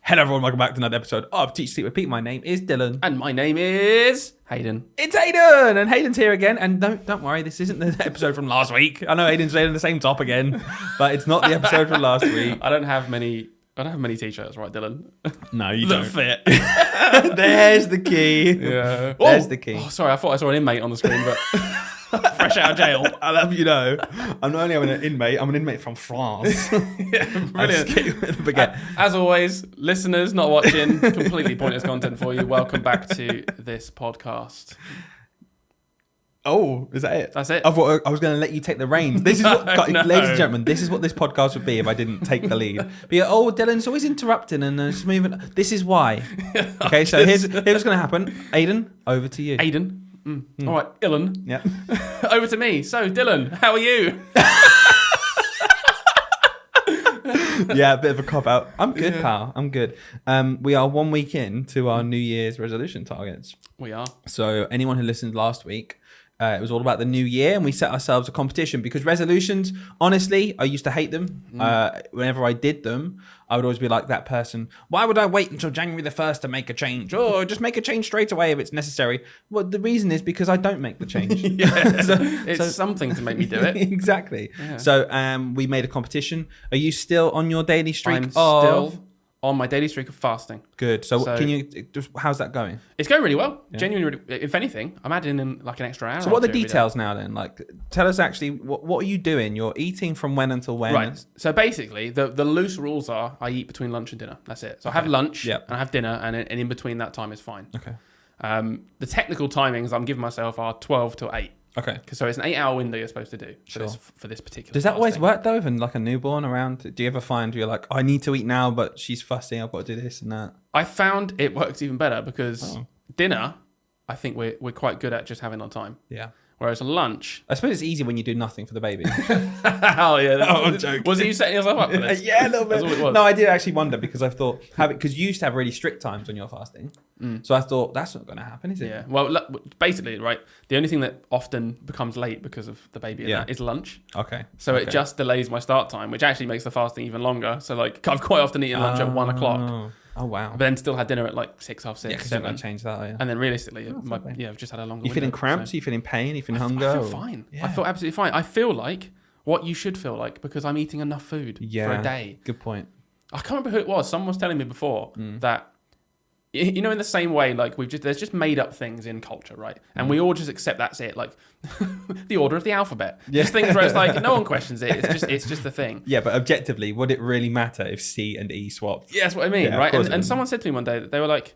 Hello everyone, welcome back to another episode of Teach Sleep Repeat. My name is Dylan. And my name is Hayden. It's Hayden! And Hayden's here again. And don't worry, this isn't the episode from last week. I know Hayden's saying the same top again, but it's not the episode from last week. I don't have many t-shirts, right, Dylan? No, you don't. Fit. There's the key. Yeah. There's the key. Oh, sorry, I thought I saw an inmate on the screen, but fresh out of jail. I'll have you know, I'm not only an inmate, I'm an inmate from France. Yeah, brilliant. As always, listeners not watching, completely pointless content for you. Welcome back to this podcast. Oh, is that it? That's it. I thought I was going to let you take the reins. This is what, No. ladies and gentlemen, this is what this podcast would be if I didn't take the lead. But yeah, Dylan's always interrupting and just moving. This is why. Okay, so here's what's going to happen. Aiden, over to you. Aiden. All right, Dylan. Yeah. Over to me. So, Dylan, how are you? Yeah, a bit of a cop out. I'm good, pal. I'm good. We are 1 week in to our New Year's resolution targets. We are. So anyone who listened last week, it was all about the new year, and we set ourselves a competition because resolutions, honestly, I used to hate them. Whenever I did them, I would always be like that person. Why would I wait until January the 1st to make a change? Or just make a change straight away if it's necessary. Well, the reason is because I don't make the change. It's something to make me do it. Exactly. Yeah. So we made a competition. Are you still on your daily streak? I'm still on my daily streak of fasting. Good. So can you just, how's that going? It's going really well. Yeah. Genuinely, if anything, I'm adding in like an extra hour. So what are the details now then? Like, tell us actually, what are you doing? You're eating from when until when? Right. So basically, the loose rules are I eat between lunch and dinner. That's it. So I have lunch and I have dinner, and in between that time is fine. Okay. The technical timings I'm giving myself are 12 till 8. Okay. So it's an 8-hour window you're supposed to do for this particular. Does that always work though? Even like a newborn around, do you ever find you're like, I need to eat now, but she's fussy, I've got to do this and that? I found it works even better because dinner, I think we're quite good at just having on time. Yeah. Whereas lunch, I suppose it's easy when you do nothing for the baby. Oh yeah, I'm joking. Was it you setting yourself up for this? Yeah, a little bit. That's all it was. No, I did actually wonder because I thought because you used to have really strict times when you're fasting, so I thought that's not going to happen, is it? Yeah. Well, basically, right. The only thing that often becomes late because of the baby is lunch. Okay. So it just delays my start time, which actually makes the fasting even longer. So like I've quite often eaten lunch at 1 o'clock. Oh wow! But then still had dinner at like 6, half 6. Yeah, because you're going to change that, yeah. And then realistically, I've just had a longer. You feeling cramps? You feeling pain? You feeling hunger? I feel fine. Yeah. I feel absolutely fine. I feel like what you should feel like because I'm eating enough food for a day. Good point. I can't remember who it was. Someone was telling me before that, you know, in the same way, like there's just made up things in culture, right? And we all just accept that's it, like the order of the alphabet. Yeah. Just things where it's like no one questions it. It's just a thing. Yeah, but objectively, would it really matter if C and E swapped? Yeah, that's what I mean, right? And someone said to me one day that they were like,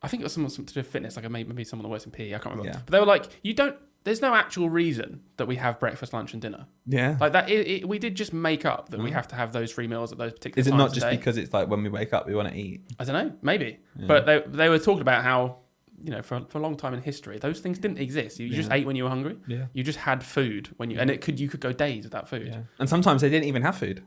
I think it was someone to do with fitness, like maybe someone that works in PE, I can't remember. Yeah. But they were like, there's no actual reason that we have breakfast, lunch, and dinner. Yeah. Like that, we did just make up that we have to have those 3 meals at those particular times. Is it not just because it's like when we wake up, we want to eat? I don't know, maybe. Yeah. But they were talking about how, you know, for a long time in history, those things didn't exist. You just ate when you were hungry. Yeah. You just had food when you, and you could go days without food. Yeah. And sometimes they didn't even have food.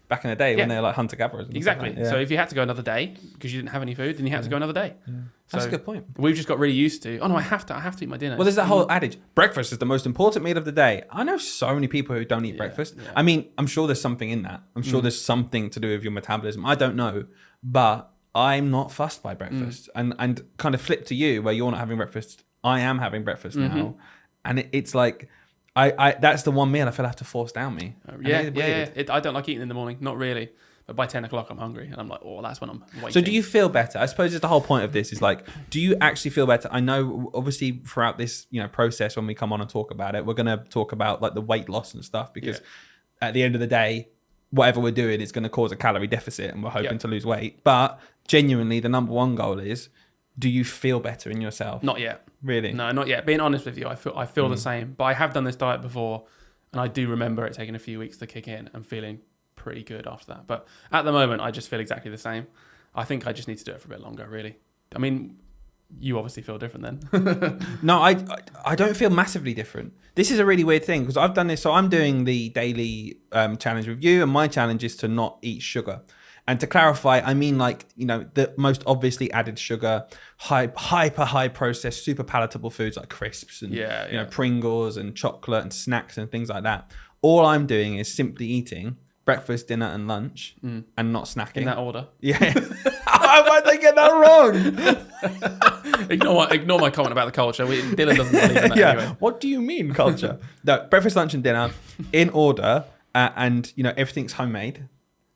Back in the day when they were like hunter-gatherers. Exactly. Like that. Yeah. So if you had to go another day because you didn't have any food, then you had to go another day. Yeah. So that's a good point. We've just got really used to, I have to eat my dinner. Well, there's that whole adage, breakfast is the most important meal of the day. I know so many people who don't eat breakfast. Yeah. I mean, I'm sure there's something in that. I'm sure there's something to do with your metabolism. I don't know. But I'm not fussed by breakfast. And kind of flip to you where you're not having breakfast. I am having breakfast now. And it's like... I that's the one meal I feel I have to force down me. I don't like eating in the morning, not really. But by 10 o'clock, I'm hungry, and I'm like, oh, that's when I'm waiting. So do you feel better? I suppose it's the whole point of this is like, do you actually feel better? I know, obviously, throughout this process, when we come on and talk about it, we're going to talk about like the weight loss and stuff because at the end of the day, whatever we're doing is going to cause a calorie deficit, and we're hoping to lose weight. But genuinely, the number one goal is, do you feel better in yourself? Not yet. Really? No, not yet. Being honest with you, I feel the same. But I have done this diet before, and I do remember it taking a few weeks to kick in and feeling pretty good after that. But at the moment, I just feel exactly the same. I think I just need to do it for a bit longer, really. I mean, you obviously feel different then. No, I don't feel massively different. This is a really weird thing because I've done this. So I'm doing the daily challenge with you, and my challenge is to not eat sugar. And to clarify, I mean like, the most obviously added sugar, hyper high processed, super palatable foods like crisps and Pringles and chocolate and snacks and things like that. All I'm doing is simply eating breakfast, dinner and lunch and not snacking. In that order? Yeah. Why might they get that wrong? Ignore my comment about the culture. Dylan doesn't believe in that anyway. What do you mean culture? No, breakfast, lunch, and dinner in order, and everything's homemade.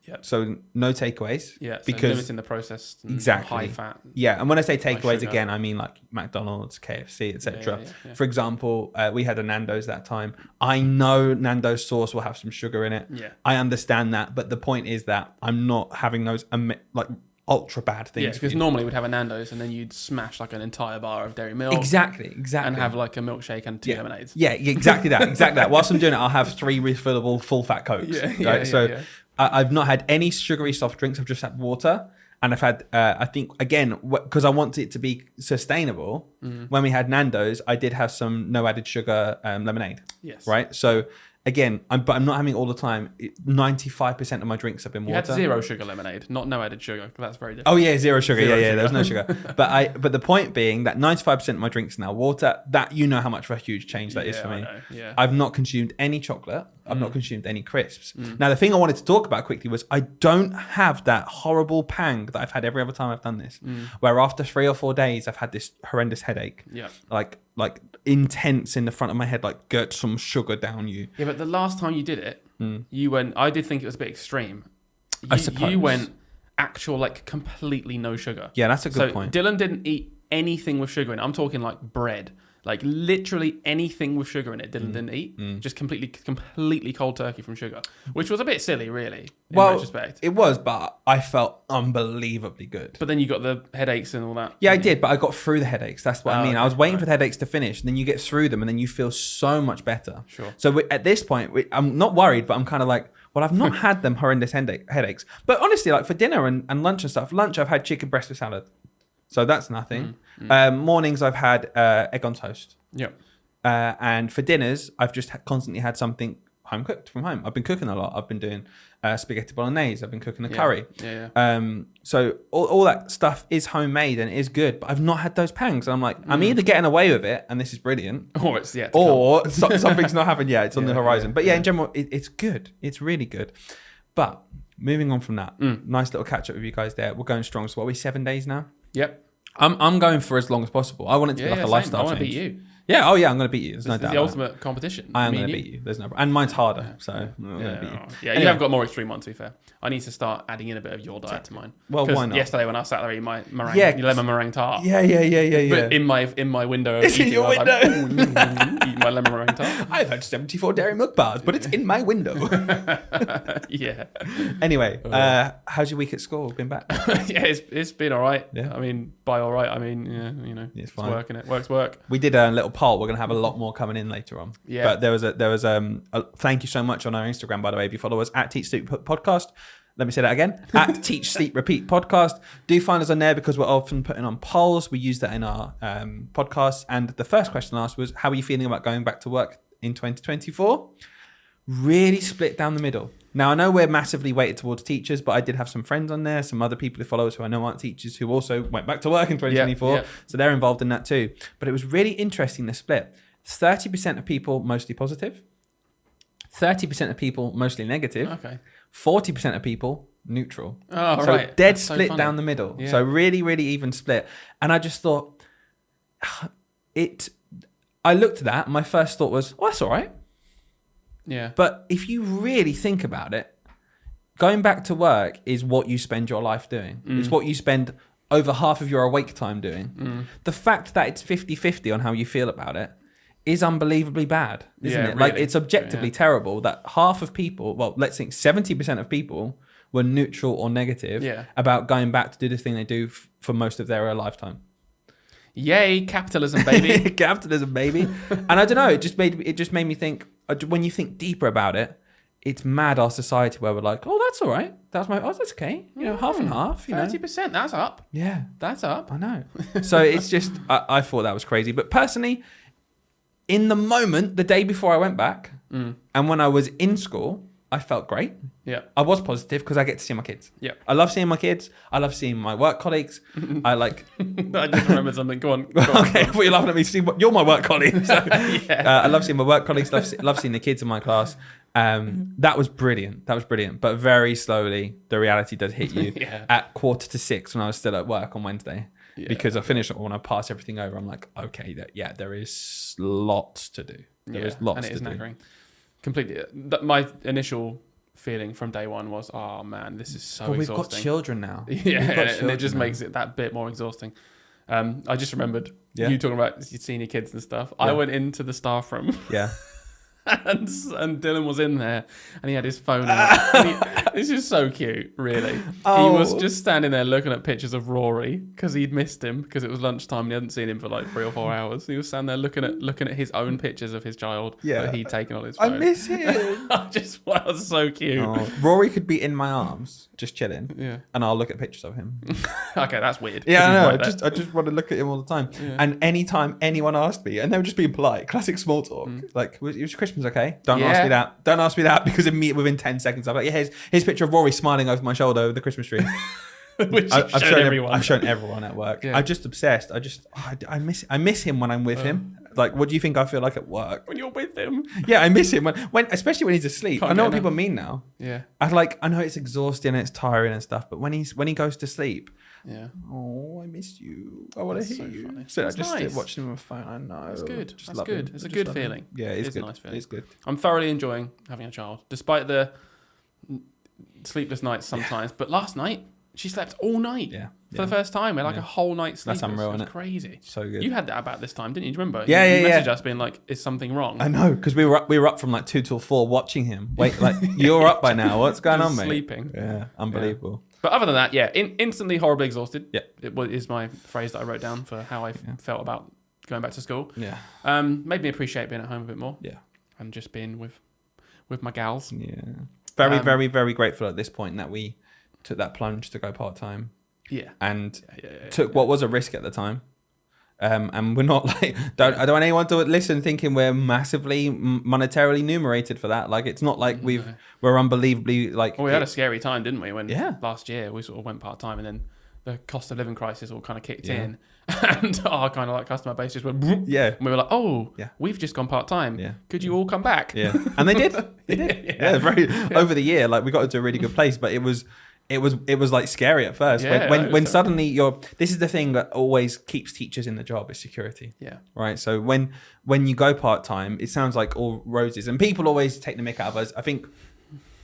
Yeah. So no takeaways. Yeah. So because limiting the processed and exactly high fat. Yeah, and when I say high takeaways sugar. again, I mean like McDonald's, KFC, etc. Yeah. For example, we had a Nando's that time. I know Nando's sauce will have some sugar in it. Yeah. I understand that, but the point is that I'm not having those like ultra bad things. Yeah, because normally we'd have a Nando's and then you'd smash like an entire bar of dairy milk. Exactly. And have like a milkshake and 2 lemonades. Yeah, exactly that. Whilst I'm doing it, I'll have 3 refillable full fat Cokes. Yeah. I've not had any sugary soft drinks. I've just had water. And I've had, I think, again, because I want it to be sustainable, when we had Nando's, I did have some no added sugar lemonade. Yes. Right? So, again, but I'm not having it all the time. 95% of my drinks have been water. You had 0 sugar lemonade, not no added sugar. That's very different. Oh, yeah, 0 sugar. Zero Yeah, sugar. there's no sugar. But the point being that 95% of my drinks are now water. That, how much of a huge change that is for me. I know. Yeah. I've not consumed any chocolate. I've not consumed any crisps. Now, the thing I wanted to talk about quickly was I don't have that horrible pang that I've had every other time I've done this, where after 3 or 4 days, I've had this horrendous headache. Yeah. Like intense in the front of my head, like get some sugar down you. Yeah, but the last time you did it, you went, I did think it was a bit extreme. I suppose. You went actual, like, completely no sugar. Yeah, that's a good point. Dylan didn't eat anything with sugar in it. I'm talking like bread. Like literally anything with sugar in it, Dylan didn't eat. Just completely cold turkey from sugar, which was a bit silly, really. In retrospect, it was, but I felt unbelievably good. But then you got the headaches and all that. Yeah, I did, but I got through the headaches. That's what I mean. Okay, I was waiting for the headaches to finish, and then you get through them, and then you feel so much better. Sure. So at this point, I'm not worried, but I'm kind of like, well, I've not had them horrendous headaches. But honestly, like for dinner and lunch and stuff, I've had chicken breast with salad. So that's nothing. Mornings, I've had egg on toast. Yeah. And for dinners, I've just constantly had something home cooked from home. I've been cooking a lot. I've been doing spaghetti bolognese. I've been cooking a curry. Yeah. So all that stuff is homemade and it is good, but I've not had those pangs. And I'm like, I'm either getting away with it, and this is brilliant, Or it's yet. Something's not happened yet. It's on the horizon. But in general, it's good. It's really good. But moving on from that, nice little catch up with you guys there. We're going strong. So what are we, 7 days now? Yep. I'm going for as long as possible. I want it to be like a lifestyle I want to change. beat you. Yeah, I'm going to beat you. There's no doubt. It's the ultimate competition. I am going to beat you. There's no, and mine's harder, so I'm going to beat you. Yeah, Anyway. you have got more extreme one, to be fair. I need to start adding in a bit of your diet to mine. Well, why not? Yesterday when I sat there eating my meringue, lemon meringue tart. Yeah. But in my window of It's in eating, your I was like, window. eating my lemon meringue tart. I've had 74 dairy milk bars, but it's in my window. Yeah. Anyway, how's your week at school? Been back? Yeah, it's been all right. Yeah. I mean, by all right, I mean, It's it's fine. working. It works. Work. We did a little poll. We're going to have a lot more coming in later on. Yeah. But there was a thank you so much on our Instagram, by the way. If you follow us at Teach Sleep Podcast, let me say that again, at Teach Sleep Repeat Podcast. Do find us on there because we're often putting on polls. We use that in our podcasts. And the first question asked was, how are you feeling about going back to work in 2024? Really split down the middle. Now, I know we're massively weighted towards teachers, but I did have some friends on there, some other people who follow us who I know aren't teachers who also went back to work in 2024. Yeah. So they're involved in that too. But it was really interesting, the split. 30% of people mostly positive, 30% of people mostly negative, Okay. 40% of people neutral. Oh, so right. dead That's so split funny. down the middle. Yeah. So really, really even split. And I just thought, I looked at that and my first thought was, well, that's all right. Yeah. But if you really think about it, going back to work is what you spend your life doing. It's what you spend over half of your awake time doing. The fact that it's 50-50 on how you feel about it is unbelievably bad, isn't Yeah, it? Like, really. it's objectively terrible that half of people, well, let's think 70% of people were neutral or negative about going back to do the thing they do for most of their lifetime. Yay, capitalism, baby. Capitalism, baby. And I don't know, it just made me think, when you think deeper about it, it's mad our society where we're like, oh, that's all right. That's okay. Half and half. 30%. That's up. Yeah. That's up. I know. So it's just, I thought that was crazy. But personally, in the moment, the day before I went back, and when I was in school, I felt great. Yeah. I was positive because I get to see my kids. Yeah. I love seeing my kids. I love seeing my work colleagues. I like. I just remembered something. Go on. Go on. Okay, I thought you're laughing at me. You're my work colleague. So, Yeah. I love seeing my work colleagues. Love seeing the kids in my class. That was brilliant. But very slowly, the reality does hit you Yeah. at 5:45 when I was still at work on Wednesday. Yeah. Because I finished when I pass everything over. I'm like, okay, there is lots to do. There is lots and it is to do. knackering. Completely. My initial feeling from day one was, oh man, this is so But we've exhausting. got children now. Yeah, We've got and it children just now. makes it that bit more exhausting. I just remembered Yeah. you talking about senior kids and stuff. I Yeah. went into the staff room Yeah. and Dylan was in there and he had his phone out. And this is so cute, really. Oh. He was just standing there looking at pictures of Rory because he'd missed him because it was lunchtime and he hadn't seen him for like 3 or 4 hours. He was standing there looking at his own pictures of his child that he'd taken on his phone. I miss him. That was so cute. Oh, Rory could be in my arms, just chilling, Yeah. and I'll look at pictures of him. Okay, that's weird. Yeah, I 'cause know. he's right I just want to look at him all the time. Yeah. And anytime anyone asked me, and they were just being polite, classic small talk. Like, was Christmas okay? Don't ask Yeah. me that. Don't ask me that because within 10 seconds, I'm like, yeah, here's a picture of Rory smiling over my shoulder with the Christmas tree. there. Which I've I've shown everyone. I've shown everyone at work. Yeah. I'm just obsessed. I miss him when I'm with him. Like, what do you think I feel like at work? When you're with him. Yeah, I miss him when especially when he's asleep. Can't I know get what people enough. mean now. Yeah. I know it's exhausting and it's tiring and stuff, but when he goes to sleep, Yeah. oh, I miss you. I want to That's hear so you. funny. So I That's just nice. watched him on my phone. I know. That's good. Just That's love good. him. It's a I just good love him. feeling. Yeah, it's It's a good. nice feeling. It's good. I'm thoroughly enjoying having a child, despite the sleepless nights sometimes. But last night, she slept all night. Yeah. For the first time. We had like a whole night's sleep. That's unreal, It was isn't it? crazy. So good. You had that about this time, didn't you? Do you remember? Yeah, you yeah, messaged yeah. us being like, is something wrong? I know, because we were up from like 2 till 4 watching him. Wait, like you're up by now. What's going Just on, mate? sleeping. Yeah, unbelievable. But other than that, yeah, instantly horribly exhausted. Yeah. Is my phrase that I wrote down for how I felt about going back to school. Yeah. Made me appreciate being at home a bit more. Yeah. And just being with my gals. Yeah. Very, very, very grateful at this point that we took that plunge to go part time. Yeah. And Yeah. took what was a risk at the time. And we're not like, I don't want anyone to listen thinking we're massively monetarily numerated for that. Like, it's not like we're unbelievably like. Well, we had a scary time, didn't we? When Yeah. last year we sort of went part time and then the cost of living crisis all kind of kicked Yeah. in. And our kind of like customer base just went, "Vroom." Yeah. And we were like, oh, Yeah. we've just gone part time. Yeah. Could you all come back? Yeah. And they did. They did. Yeah. Over the year, like we got into a really good place, but it was like scary at first. Yeah, when suddenly this is the thing that always keeps teachers in the job is security. Yeah. Right. So when you go part time, it sounds like all roses, and people always take the mick out of us. I think,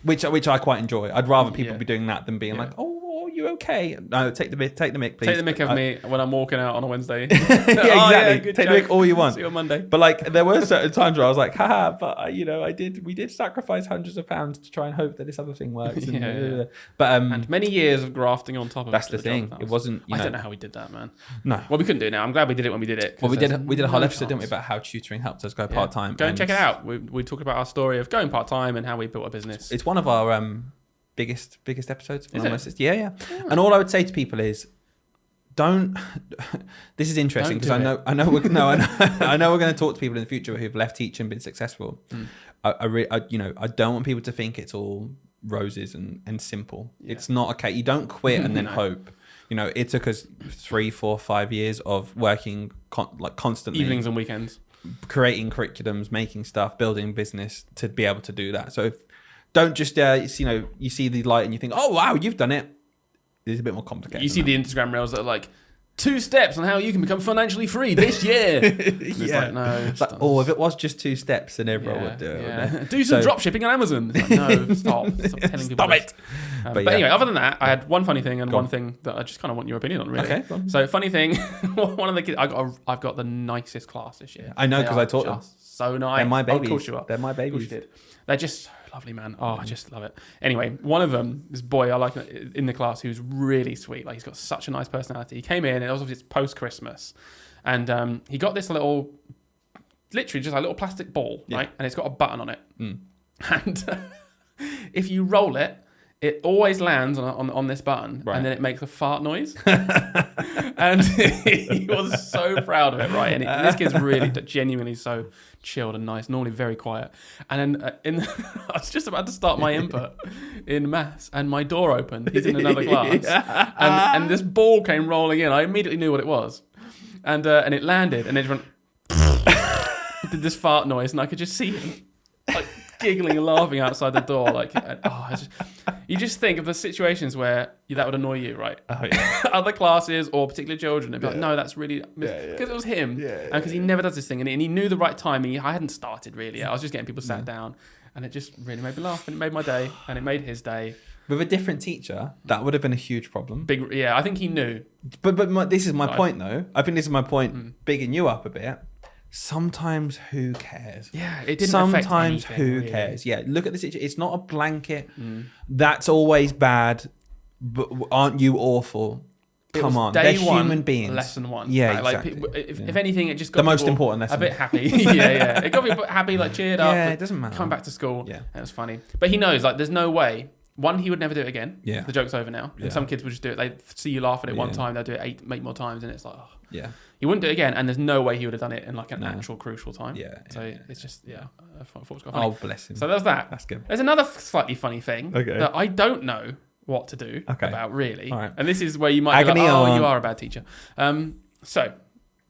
which I quite enjoy. I'd rather people be doing that than being like, oh, are you okay? No, take the mick, please. Take the mick of me when I'm walking out on a Wednesday. Yeah, exactly. good Take the joke. mick all you want. See you on Monday. But like, there were certain times where I was like, haha, but we did sacrifice hundreds of pounds to try and hope that this other thing works. And, Yeah. But And many years of grafting on top of that's it. the thing. It wasn't. I don't know how we did that, man. No. Well, we couldn't do it now. I'm glad we did it when we did it. Well, we did a whole no episode, didn't we, chance. about how tutoring helped us go part time. Go and check it out. We talked about our story of going part time and how we built a business. It's one of our biggest episodes. Is it? Yeah. And all I would say to people is, don't. This is interesting because I know we're going to talk to people in the future who've left teaching and been successful. I don't want people to think it's all roses and simple. Yeah. It's not okay. You don't quit and then hope. It took us 3, 4, 5 years of working constantly, Evenings and weekends, creating curriculums, making stuff, building business to be able to do that. So don't just you see the light and you think, oh wow, you've done it. It's a bit more complicated. You see the Instagram reels that are like 2 steps on how you can become financially free this year. It's like, no. It's like, if it was just 2 steps, then everyone would do it. Yeah. Do some drop shipping on Amazon. It's like, no, stop telling people. Stop it. But anyway, other than that, I had one funny thing and one thing that I just kind of want your opinion on, really. Okay, go on. So funny thing, one of the kids, I've got the nicest class this year. I know, 'cause They I are taught them. just so nice. They're my babies. Oh, of course you are. They're my Of course babies. you did. They're just so lovely, man. Oh, I just love it. Anyway, one of them, this boy I like in the class, who's really sweet. Like, he's got such a nice personality. He came in, and obviously it's post-Christmas, and he got this literally just a little plastic ball, right? And it's got a button on it. And if you roll it, it always lands on this button, Right. and then it makes a fart noise. And he was so proud of it, right? And this kid's really genuinely so chilled and nice, normally very quiet. And then I was just about to start my input in maths, and my door opened. He's in another class, and this ball came rolling in. I immediately knew what it was, and it landed, and it went did this fart noise, and I could just see him like giggling and laughing outside the door. Like, you just think of the situations where that would annoy you, right? Oh, yeah. Other classes or particular children, they'd be like, no, that's really... Because it was him. And because he never does this thing. And he knew the right timing. I hadn't started, really. I was just getting people sat down. And it just really made me laugh. And it made my day. And it made his day. With a different teacher, that would have been a huge problem. I think he knew. But this is my point, though. I think this is my point, bigging you up a bit. Sometimes who cares? Yeah, it didn't Sometimes affect anything, who really. cares? Yeah, look at the situation. It's not a blanket. That's always bad. But aren't you awful? Come on, they're human beings. Lesson 1. Yeah, right? exactly. Like, if anything, it just got The most people important lesson. a bit happy. yeah. It got people happy, like cheered up. Yeah, it doesn't matter. Come back to school. Yeah, and it was funny. But he knows, like, there's no way. One, he would never do it again. Yeah, the joke's over now. And some kids would just do it. They see you laugh at it one time, they'll do it 8 more times, and it's like, oh. Yeah. He wouldn't do it again, and there's no way he would have done it in like an actual crucial time. Yeah. So it's just I thought it was quite funny. Oh, bless him. So there's that. That's good. There's another slightly funny thing that I don't know what to do about, really. All right. And this is where you might Agony be like, on. you are a bad teacher. So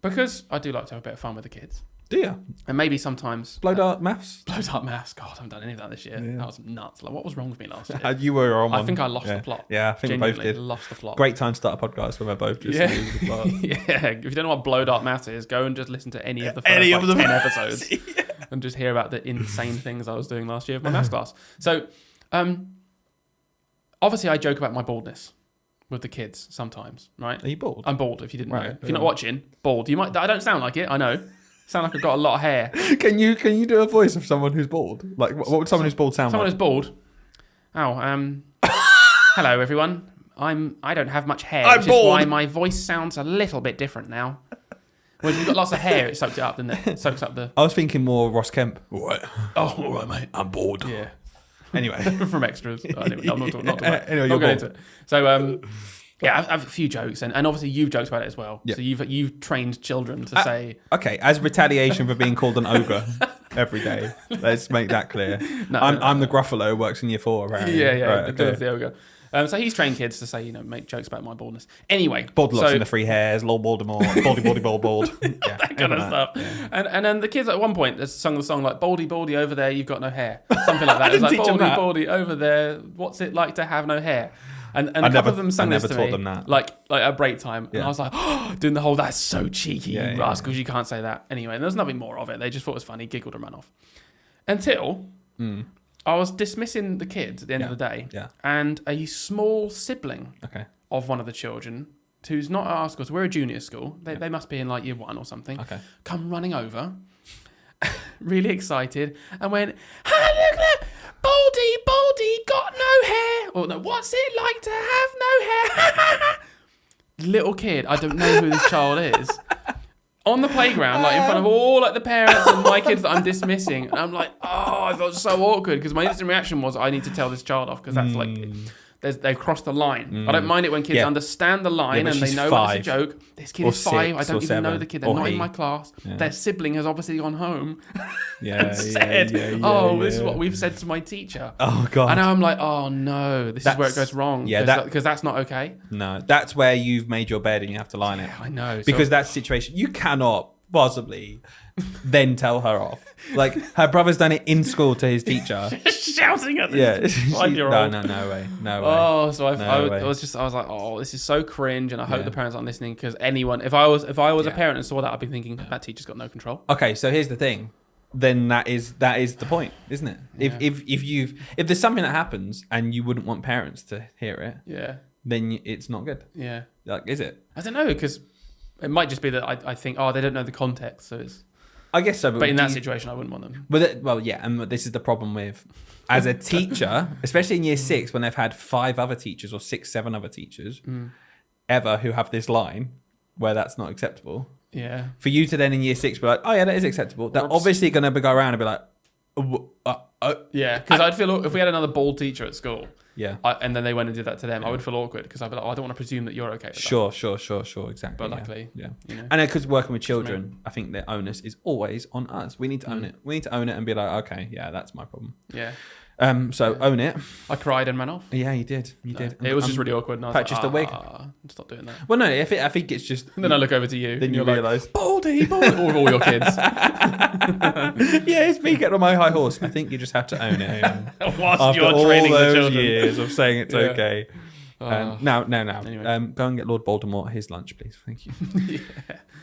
because I do like to have a bit of fun with the kids, Do you? and maybe sometimes Blow dart maths? blow up maths. God, I haven't done any of that this year. Yeah. That was nuts. Like, what was wrong with me last year? You were on one. I think I lost the plot. Yeah, I think we both Genuinely did. lost the plot. Great time to start a podcast when we're both just losing the plot. Yeah. If you don't know what blow dart maths is, go and just listen to any of the first 10 episodes and just hear about the insane things I was doing last year of my maths class. So, obviously, I joke about my baldness with the kids sometimes, right? Are you bald? I'm bald, if you didn't know. Right. If you're not watching, bald. You might. I don't sound like it, I know. Sound like I've got a lot of hair. Can you do a voice of someone who's bald? Like, what would someone who's bald sound Someone like? who's bald. Hello, everyone. I don't have much hair, I'm which bald. is why my voice sounds a little bit different now. Well, if you've got lots of hair, it soaks it up, doesn't it? It soaks up the... I was thinking more Ross Kemp. What? Oh, all right, mate. I'm bored. Yeah. Anyway. From extras. Anyway, I'm not talking about Anyway, not you're going into it. So, yeah, I have a few jokes, and obviously you've joked about it as well. Yeah. So you've trained children to say... Okay, as retaliation for being called an ogre every day, let's make that clear. I'm the Gruffalo who works in year 4, apparently. Yeah, Right, the okay. there we go. So he's trained kids to say, make jokes about my baldness. Anyway, Bald looks so, in the free hairs, Lord Voldemort, baldy, bald. Yeah, that kind of stuff. Yeah. And then the kids at one point they sung the song like "Baldy, baldy over there, you've got no hair," something like that. It's like teach them "Baldy, that. baldy over there, what's it like to have no hair?" And a I couple of them I sang this never to taught me, them that. like at break time, and Yeah. I was like, oh, doing the whole "that's so cheeky, Yeah, you yeah, rascals, you can't say that." Anyway, and there's nothing more of it. They just thought it was funny, giggled and ran off. Until I was dismissing the kids at the end of the day, and a small sibling of one of the children, who's not at our school, so we're a junior school, they must be in like year 1 or something, come running over, really excited, and went, "Ah, look, Baldy, got no hair." Or no, "What's it like to have no hair?" Little kid, I don't know who this child is. On the playground, like in front of all like the parents and my kids that I'm dismissing, and I'm like, oh, I felt so awkward because my instant reaction was I need to tell this child off because that's like they've crossed the line. I don't mind it when kids understand the line and they know it's a joke. This kid is 5. I don't even know the kid. They're not in my class. Their sibling has obviously gone home and said, this is what we've said to my teacher. Oh god! And now I'm like, oh no, this is where it goes wrong. Yeah, because that's not okay. No, that's where you've made your bed and you have to lie in it. I know, because that's the situation. You cannot possibly then tell her off. Like her brother's done it in school to his teacher. Shouting at this 5-year-old. No way. Oh, so I was like, oh, this is so cringe, and I hope the parents aren't listening because anyone, if I was a parent and saw that, I'd be thinking that teacher's got no control. Okay, so here's the thing. Then that is the point, isn't it? Yeah. If there's something that happens and you wouldn't want parents to hear it, then it's not good. Yeah. Like, is it? I don't know, because it might just be that I think, oh, they don't know the context, so it's. I guess so, but in that situation, I wouldn't want them. And this is the problem with, as a teacher, especially in year 6, when they've had 5 other teachers or 6, 7 other teachers ever who have this line where that's not acceptable. Yeah. For you to then in year 6 be like, oh yeah, that is acceptable. They're obviously going to go around and be like, yeah, because I'd feel if we had another bald teacher at school, Yeah. and then they went and did that to them, I would feel awkward because I'd be like, oh, I don't want to presume that you're okay with Sure, exactly. But luckily, yeah. You know. And because working with children, I think the onus is always on us. We need to own it. We need to own it and be like, okay, yeah, that's my problem. Yeah. So own it. I cried and ran off. Yeah, you did. Did. It was just really awkward. And I was purchased a wig. Stop doing that. Well, no, I think it's just. And then I look over to you. Then you realise. Like, Baldy, with all your kids. Yeah, it's me getting on my high horse. I think you just have to own it. Whilst After you're all training the those children. years of saying it's okay. Now. Anyway. Go and get Lord Voldemort his lunch, please. Thank you. Yeah.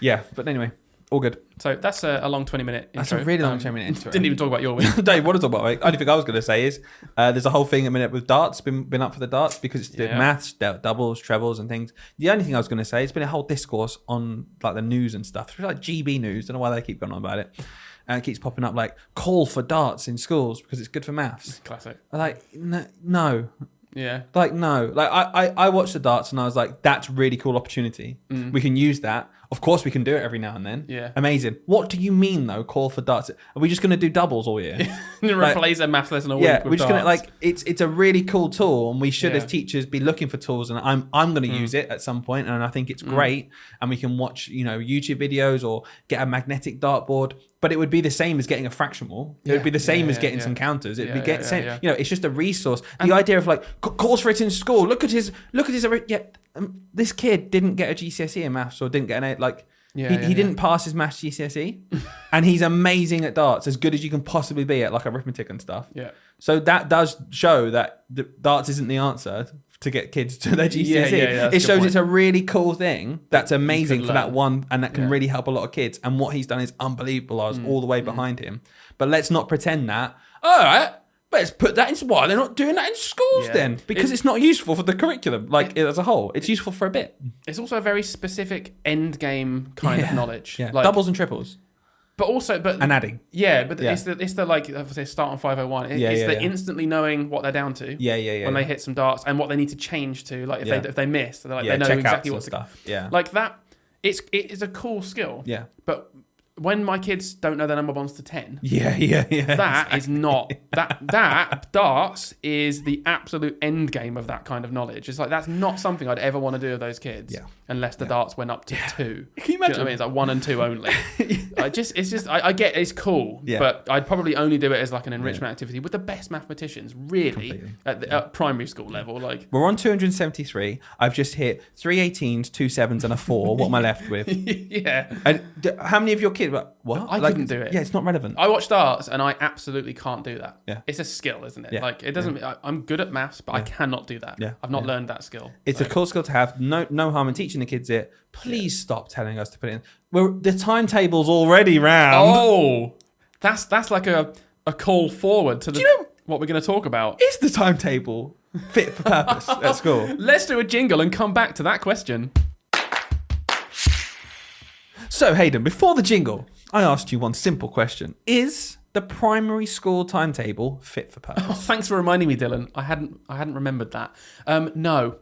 Yeah, but anyway, all good. So that's a long 20-minute intro. That's a really long 20-minute intro. Didn't even talk about your week. Dave, what to talk about? Like, only thing I was going to say is there's a whole thing at the minute with darts. Been up for the darts because it's the maths, doubles, trebles, and things. The only thing I was going to say, it's been a whole discourse on like the news and stuff. It's like GB News. Don't know why they keep going on about it. And it keeps popping up like call for darts in schools because it's good for maths. Classic. Like no. Yeah. Like no. Like I watched the darts and I was like, that's really cool opportunity. We can use that. Of course we can do it every now and then. Yeah. Amazing. What do you mean though? Call for darts? Are we just going to do doubles all year? Replace a maths lesson a week with we're just darts. going to it's a really cool tool and we should as teachers be looking for tools and I'm going to use it at some point and I think it's great and we can watch, YouTube videos or get a magnetic dartboard, but it would be the same as getting a fractional. It would be the same as getting some counters. It'd be getting same. It's just a resource. And the idea of like calls for it in school. Look at his this kid didn't get a GCSE in maths or didn't get an A. He didn't pass his maths GCSE, and he's amazing at darts, as good as you can possibly be at like arithmetic and stuff. Yeah. So that does show that the darts isn't the answer to get kids to their GCSE. It shows it's a really cool thing that's amazing for that one, and that can really help a lot of kids. And what he's done is unbelievable. I was all the way behind him. But let's not pretend that. All right. Let's put that into why they're not doing that in schools then, because it's not useful for the curriculum as a whole. It's useful for a bit. It's also a very specific end game kind of knowledge. Yeah. Like, doubles and triples. And adding. Yeah, but it's the like if they start on 501. It's the instantly knowing what they're down to. When they hit some darts and what they need to change to. Like if they miss, they're like they know exactly what stuff. Yeah. Like that. It is a cool skill. Yeah. But when my kids don't know their number bonds to 10, that is not that darts is the absolute end game of that kind of knowledge. It's like that's not something I'd ever want to do with those kids, unless the darts went up to 2. Can you imagine? Do you know what I mean? It's like 1 and 2 only. I get it's cool, but I'd probably only do it as like an enrichment activity with the best mathematicians, really, at primary school level. Like we're on 273. I've just hit 3 18s, 2 7s, and a 4. What am I left with? And how many of your kids? What? I couldn't do it. Yeah, it's not relevant. I watch darts and I absolutely can't do that. Yeah. It's a skill, isn't it? Yeah. Like it doesn't. I'm good at maths, but I cannot do that. Yeah. I've not learned that skill. It's a cool skill to have. No harm in teaching the kids it. Please stop telling us to put it in. The timetable's already round. Oh, that's like a call forward to what we're going to talk about. Is the timetable fit for purpose at school? Let's do a jingle and come back to that question. So, Hayden, before the jingle, I asked you one simple question. Is the primary school timetable fit for purpose? Oh, thanks for reminding me, Dylan. I hadn't remembered that. No.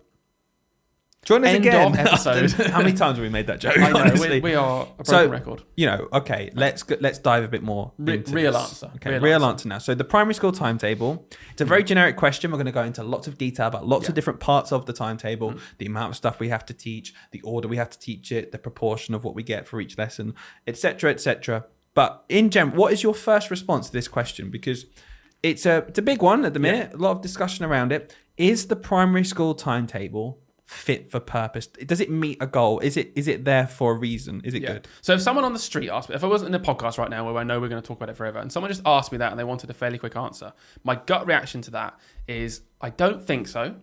Join us again. End of episode. How many times have we made that joke? I know, we are a broken record. Okay, let's dive a bit more into real this. answer. Okay, real answer now. So the primary school timetable, it's a very generic question. We're going to go into lots of detail about lots of different parts of the timetable, the amount of stuff we have to teach, the order we have to teach it, the proportion of what we get for each lesson, etc., etc. But in general, what is your first response to this question? Because it's a big one at the minute, a lot of discussion around it. Is the primary school timetable fit for purpose? Does it meet a goal? Is it there for a reason? Is it good? So if someone on the street asked me, if I wasn't in a podcast right now where I know we're going to talk about it forever, and someone just asked me that and they wanted a fairly quick answer, my gut reaction to that is I don't think so,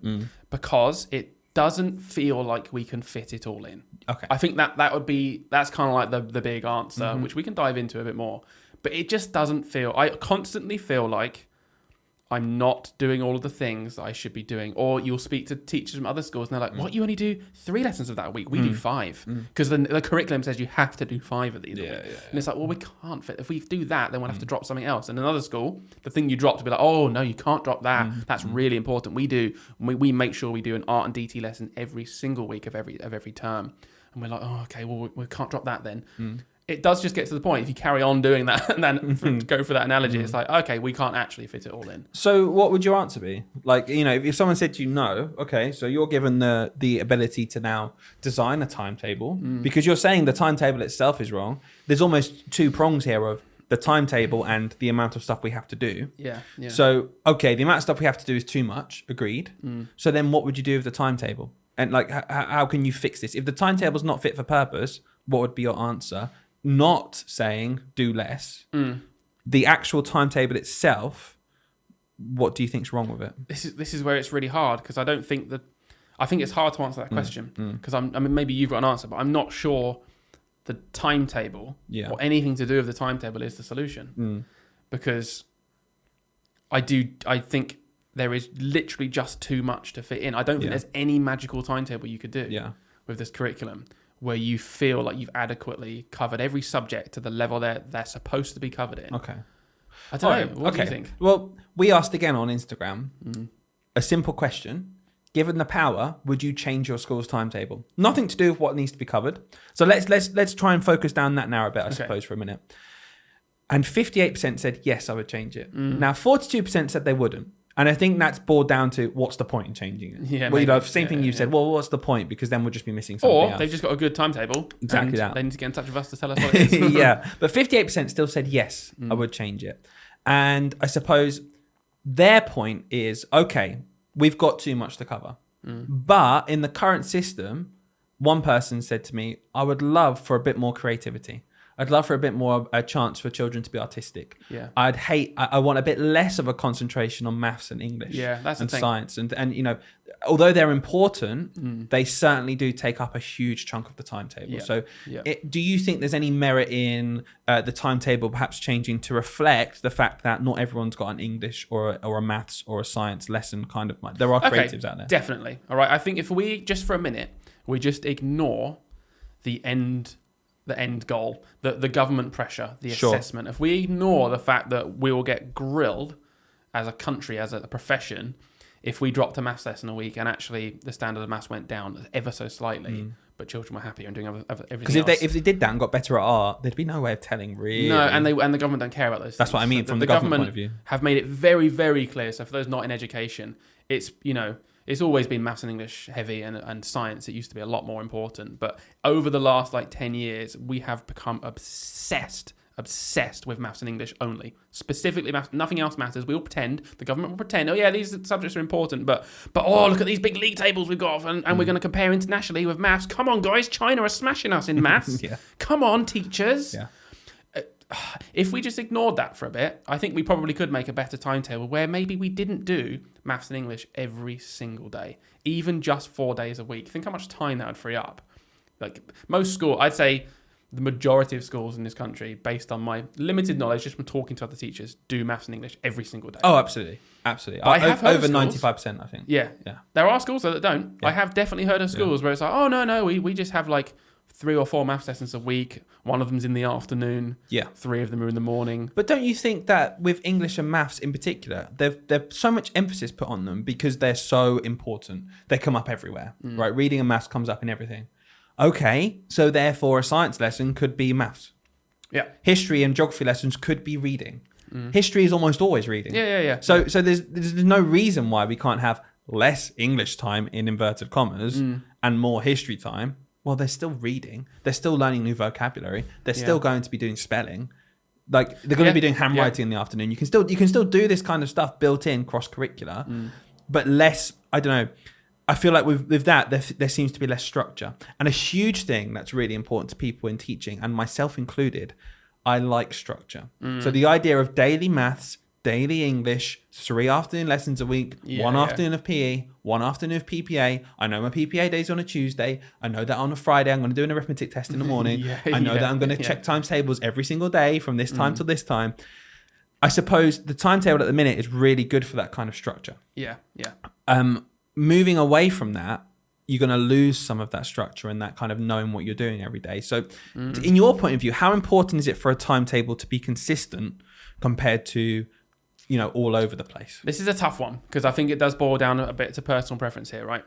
because it doesn't feel like we can fit it all in. Okay. I think that's kind of like the big answer, which we can dive into a bit more. But it just doesn't feel, I constantly feel like I'm not doing all of the things that I should be doing. Or you'll speak to teachers from other schools and they're like, what, you only do 3 lessons of that a week? We do 5. Because the curriculum says you have to do 5 of these a week. And it's like, well, we can't fit. If we do that, then we'll have to drop something else. And another school, the thing you dropped will be like, oh, no, you can't drop that. That's really important. We make sure we do an art and DT lesson every single week of every term. And we're like, oh, okay, well, we can't drop that then. it does just get to the point. If you carry on doing that and then go for that analogy, it's like, okay, we can't actually fit it all in. So what would your answer be? Like, if someone said to you no, okay, so you're given the ability to now design a timetable because you're saying the timetable itself is wrong. There's almost two prongs here of the timetable and the amount of stuff we have to do. Yeah. So, okay, the amount of stuff we have to do is too much, agreed. So then what would you do with the timetable? And like, how can you fix this? If the timetable's not fit for purpose, what would be your answer? Not saying do less. The actual timetable itself, what do you think's wrong with it? This is where it's really hard because I think it's hard to answer that question because I mean maybe you've got an answer, but I'm not sure the timetable or anything to do with the timetable is the solution because I think there is literally just too much to fit in. I don't think there's any magical timetable you could do with this curriculum where you feel like you've adequately covered every subject to the level they're supposed to be covered in. Okay. I don't know. What do you think? Well, we asked again on Instagram a simple question. Given the power, would you change your school's timetable? Nothing to do with what needs to be covered. So let's try and focus down that now a bit, I suppose, for a minute. And 58% said, yes, I would change it. Now, 42% said they wouldn't. And I think that's boiled down to what's the point in changing it? Yeah, well, same thing you said. Well, what's the point? Because then we'll just be missing something else. Or they've just got a good timetable. Exactly and that. They need to get in touch with us to tell us what it is. Yeah, but 58% still said yes, I would change it. And I suppose their point is, okay, we've got too much to cover. But in the current system, one person said to me, I would love for a bit more creativity. I'd love for a bit more a chance for children to be artistic. Yeah. I want a bit less of a concentration on maths and English that's and the thing. science. And although they're important, they certainly do take up a huge chunk of the timetable. Yeah. So Yeah. do you think there's any merit in the timetable perhaps changing to reflect the fact that not everyone's got an English or a maths or a science lesson kind of mind? There are creatives out there. Definitely. All right. I think if we, just for a minute, we just ignore the end goal, the government pressure, the assessment. If we ignore the fact that we will get grilled as a country, as a profession, if we dropped a maths lesson a week and actually the standard of maths went down ever so slightly, but children were happier and doing everything because if they did that and got better at art, there'd be no way of telling really. No, and the government don't care about those things. That's what I mean from the government point of view. Have made it very, very clear. So for those not in education, it's it's always been maths and English heavy and science. It used to be a lot more important. But over the last 10 years, we have become obsessed with maths and English only. Specifically maths, nothing else matters. We all pretend, the government will pretend, oh yeah, these subjects are important, but oh, look at these big league tables we've got and we're going to compare internationally with maths. Come on, guys, China are smashing us in maths. Come on, teachers. Yeah. If we just ignored that for a bit, I think we probably could make a better timetable where maybe we didn't do maths and English every single day, even just 4 days a week. Think how much time that would free up. Like most schools, I'd say the majority of schools in this country, based on my limited knowledge, just from talking to other teachers, do maths and English every single day. Oh, absolutely. Absolutely. I have heard over schools, 95%, I think. Yeah. There are schools that don't. Yeah. I have definitely heard of schools where it's like, oh, no, we just have 3 or 4 maths lessons a week. One of them's in the afternoon. Yeah. 3 of them are in the morning. But don't you think that with English and maths in particular, there's so much emphasis put on them because they're so important. They come up everywhere, right? Reading and maths comes up in everything. Okay, so therefore a science lesson could be maths. Yeah. History and geography lessons could be reading. History is almost always reading. Yeah. So there's no reason why we can't have less English time in inverted commas and more history time. Well, they're still reading. They're still learning new vocabulary. They're still going to be doing spelling. They're going to be doing handwriting in the afternoon. You can still do this kind of stuff built in cross-curricular, but less, I don't know. I feel like with that, there seems to be less structure. And a huge thing that's really important to people in teaching, and myself included, I like structure. So the idea of daily maths, daily English, 3 afternoon lessons a week, 1 afternoon of PE, 1 afternoon of PPA. I know my PPA day's on a Tuesday. I know that on a Friday I'm going to do an arithmetic test in the morning. I know that I'm going to check timetables every single day from this time to this time. I suppose the timetable at the minute is really good for that kind of structure. Yeah. Moving away from that, you're going to lose some of that structure and that kind of knowing what you're doing every day. So in your point of view, how important is it for a timetable to be consistent compared to all over the place? This is a tough one because I think it does boil down a bit to personal preference here, right?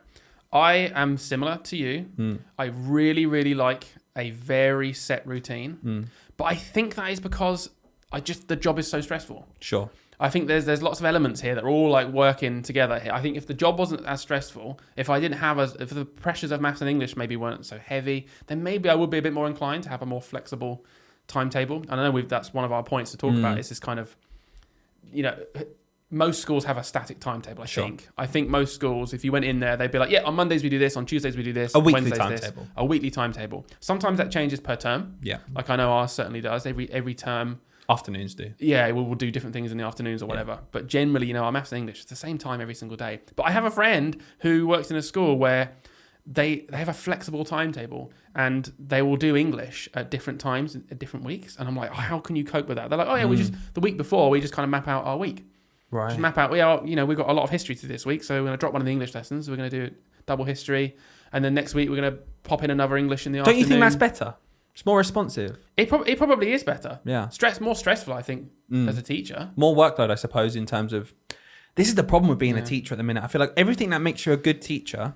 I am similar to you. I really, really like a very set routine. But I think that is because the job is so stressful. Sure. I think there's lots of elements here that are all like working together here. I think if the job wasn't as stressful, if the pressures of maths and English maybe weren't so heavy, then maybe I would be a bit more inclined to have a more flexible timetable. And I know that's one of our points to talk about. Is this kind of, most schools have a static timetable. I think most schools, if you went in there, they'd be like, yeah, on Mondays we do this, on Tuesdays we do this, a weekly Wednesdays timetable. A weekly timetable. Sometimes that changes per term. Yeah. Like I know ours certainly does. Every term. Afternoons do. Yeah, we'll do different things in the afternoons or whatever. Yeah. But generally, our maths and English, it's the same time every single day. But I have a friend who works in a school where they have a flexible timetable and they will do English at different times at different weeks. And I'm like, how can you cope with that? They're like, oh yeah, the week before, we just kind of map out our week. Right. Just map out, we've got a lot of history to this week. So we're going to drop one of the English lessons. We're going to do double history. And then next week, we're going to pop in another English in the afternoon. Don't you think that's better? It's more responsive. It probably is better. Yeah. More stressful, I think, as a teacher. More workload, I suppose, in terms of... This is the problem with being a teacher at the minute. I feel like everything that makes you a good teacher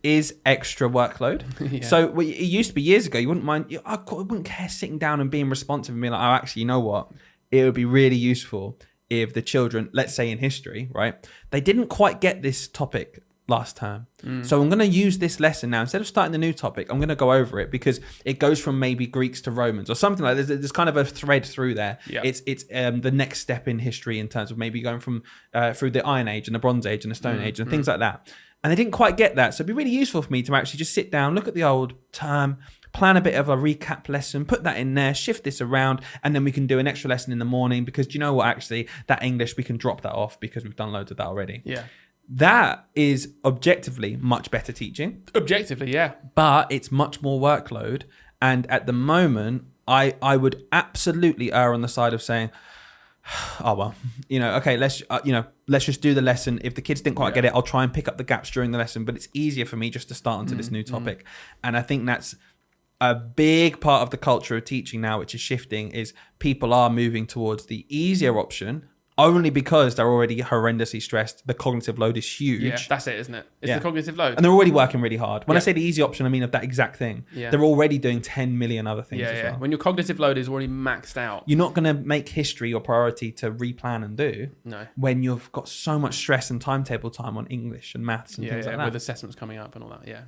is extra workload. Yeah. So it used to be years ago, you wouldn't mind... I wouldn't care sitting down and being responsive and being like, oh, actually, you know what? It would be really useful if the children, let's say in history, right? They didn't quite get this topic last term. So I'm going to use this lesson now. Instead of starting the new topic, I'm going to go over it because it goes from maybe Greeks to Romans or something like this. There's kind of a thread through there. Yeah. It's the next step in history in terms of maybe going from through the Iron Age and the Bronze Age and the Stone Age and things like that. And they didn't quite get that. So it'd be really useful for me to actually just sit down, look at the old term, plan a bit of a recap lesson, put that in there, shift this around, and then we can do an extra lesson in the morning because do you know what, actually, that English, we can drop that off because we've done loads of that already. Yeah. That is objectively much better teaching. Objectively, yeah. But it's much more workload. And at the moment, I would absolutely err on the side of saying, oh, well, okay, let's just do the lesson. If the kids didn't quite get it, I'll try and pick up the gaps during the lesson. But it's easier for me just to start onto this new topic. And I think that's a big part of the culture of teaching now, which is shifting, is people are moving towards the easier option only because they're already horrendously stressed. The cognitive load is huge. Yeah, that's it, isn't it? It's the cognitive load. And they're already working really hard. When I say the easy option, I mean of that exact thing. Yeah. They're already doing 10 million other things as well. When your cognitive load is already maxed out. You're not going to make history your priority to replan and do. No. When you've got so much stress and timetable time on English and maths and things like that. With assessments coming up and all that. Yeah.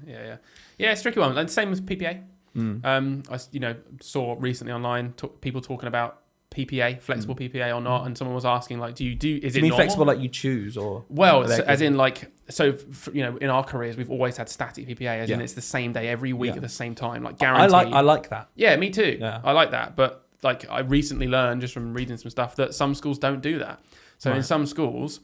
Yeah, it's a tricky one. And same with PPA. I saw recently online people talking about PPA, flexible PPA or not, and someone was asking like, is it you mean normal? Flexible like you choose or? Well, as in like, in our careers we've always had static PPA, as in it's the same day every week at the same time, like guaranteed. I like that. Yeah, me too. Yeah. I like that, but like I recently learned just from reading some stuff that some schools don't do that. So in some schools,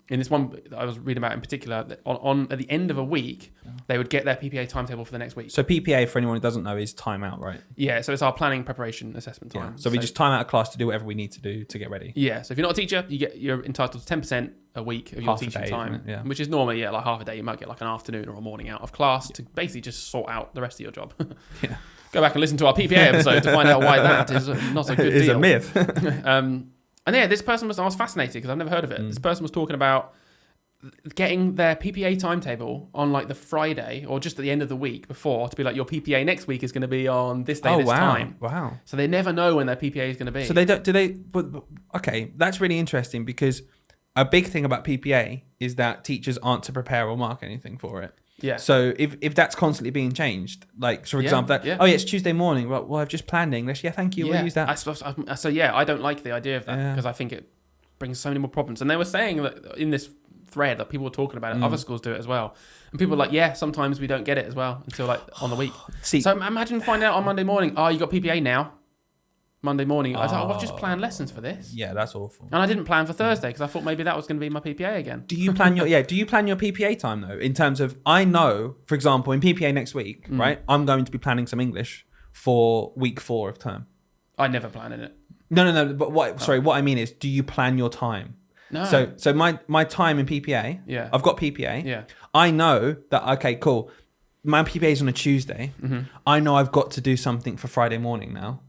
in this one I was reading about in particular, on at the end of a week, they would get their PPA timetable for the next week. So PPA, for anyone who doesn't know, is time out, right? Yeah, so it's our planning, preparation, assessment time. Yeah. So we just time out a class to do whatever we need to do to get ready. Yeah, so if you're not a teacher, you're entitled to 10% a week of your teaching time, which is normally like half a day. You might get like an afternoon or a morning out of class to basically just sort out the rest of your job. Go back and listen to our PPA episode to find out why that is not a good deal. It's a myth. And this person I was fascinated because I've never heard of it. This person was talking about getting their PPA timetable on like the Friday or just at the end of the week before to be like, your PPA next week is going to be on this day, time. Wow. So they never know when their PPA is going to be. So they don't, okay, that's really interesting because a big thing about PPA is that teachers aren't to prepare or mark anything for it. Yeah. So if that's constantly being changed, like for example, it's Tuesday morning. Well, I've just planned English. Yeah, thank you. We'll use that. I don't like the idea of that because I think it brings so many more problems. And they were saying that in this thread that people were talking about it, other schools do it as well. And people were like, sometimes we don't get it as well until like on the week. So imagine finding out on Monday morning, you got PPA now. Monday morning, I was like, I've just planned lessons for this. Yeah, that's awful. And I didn't plan for Thursday because I thought maybe that was going to be my PPA again. Do you plan your PPA time though? In terms of, I know, for example, in PPA next week, right? I'm going to be planning some English for week 4 of term. I never plan in it. No. But what I mean is, do you plan your time? No. So my time in PPA. Yeah. I've got PPA. Yeah. I know that. Okay, cool. My PPA is on a Tuesday. I know I've got to do something for Friday morning now.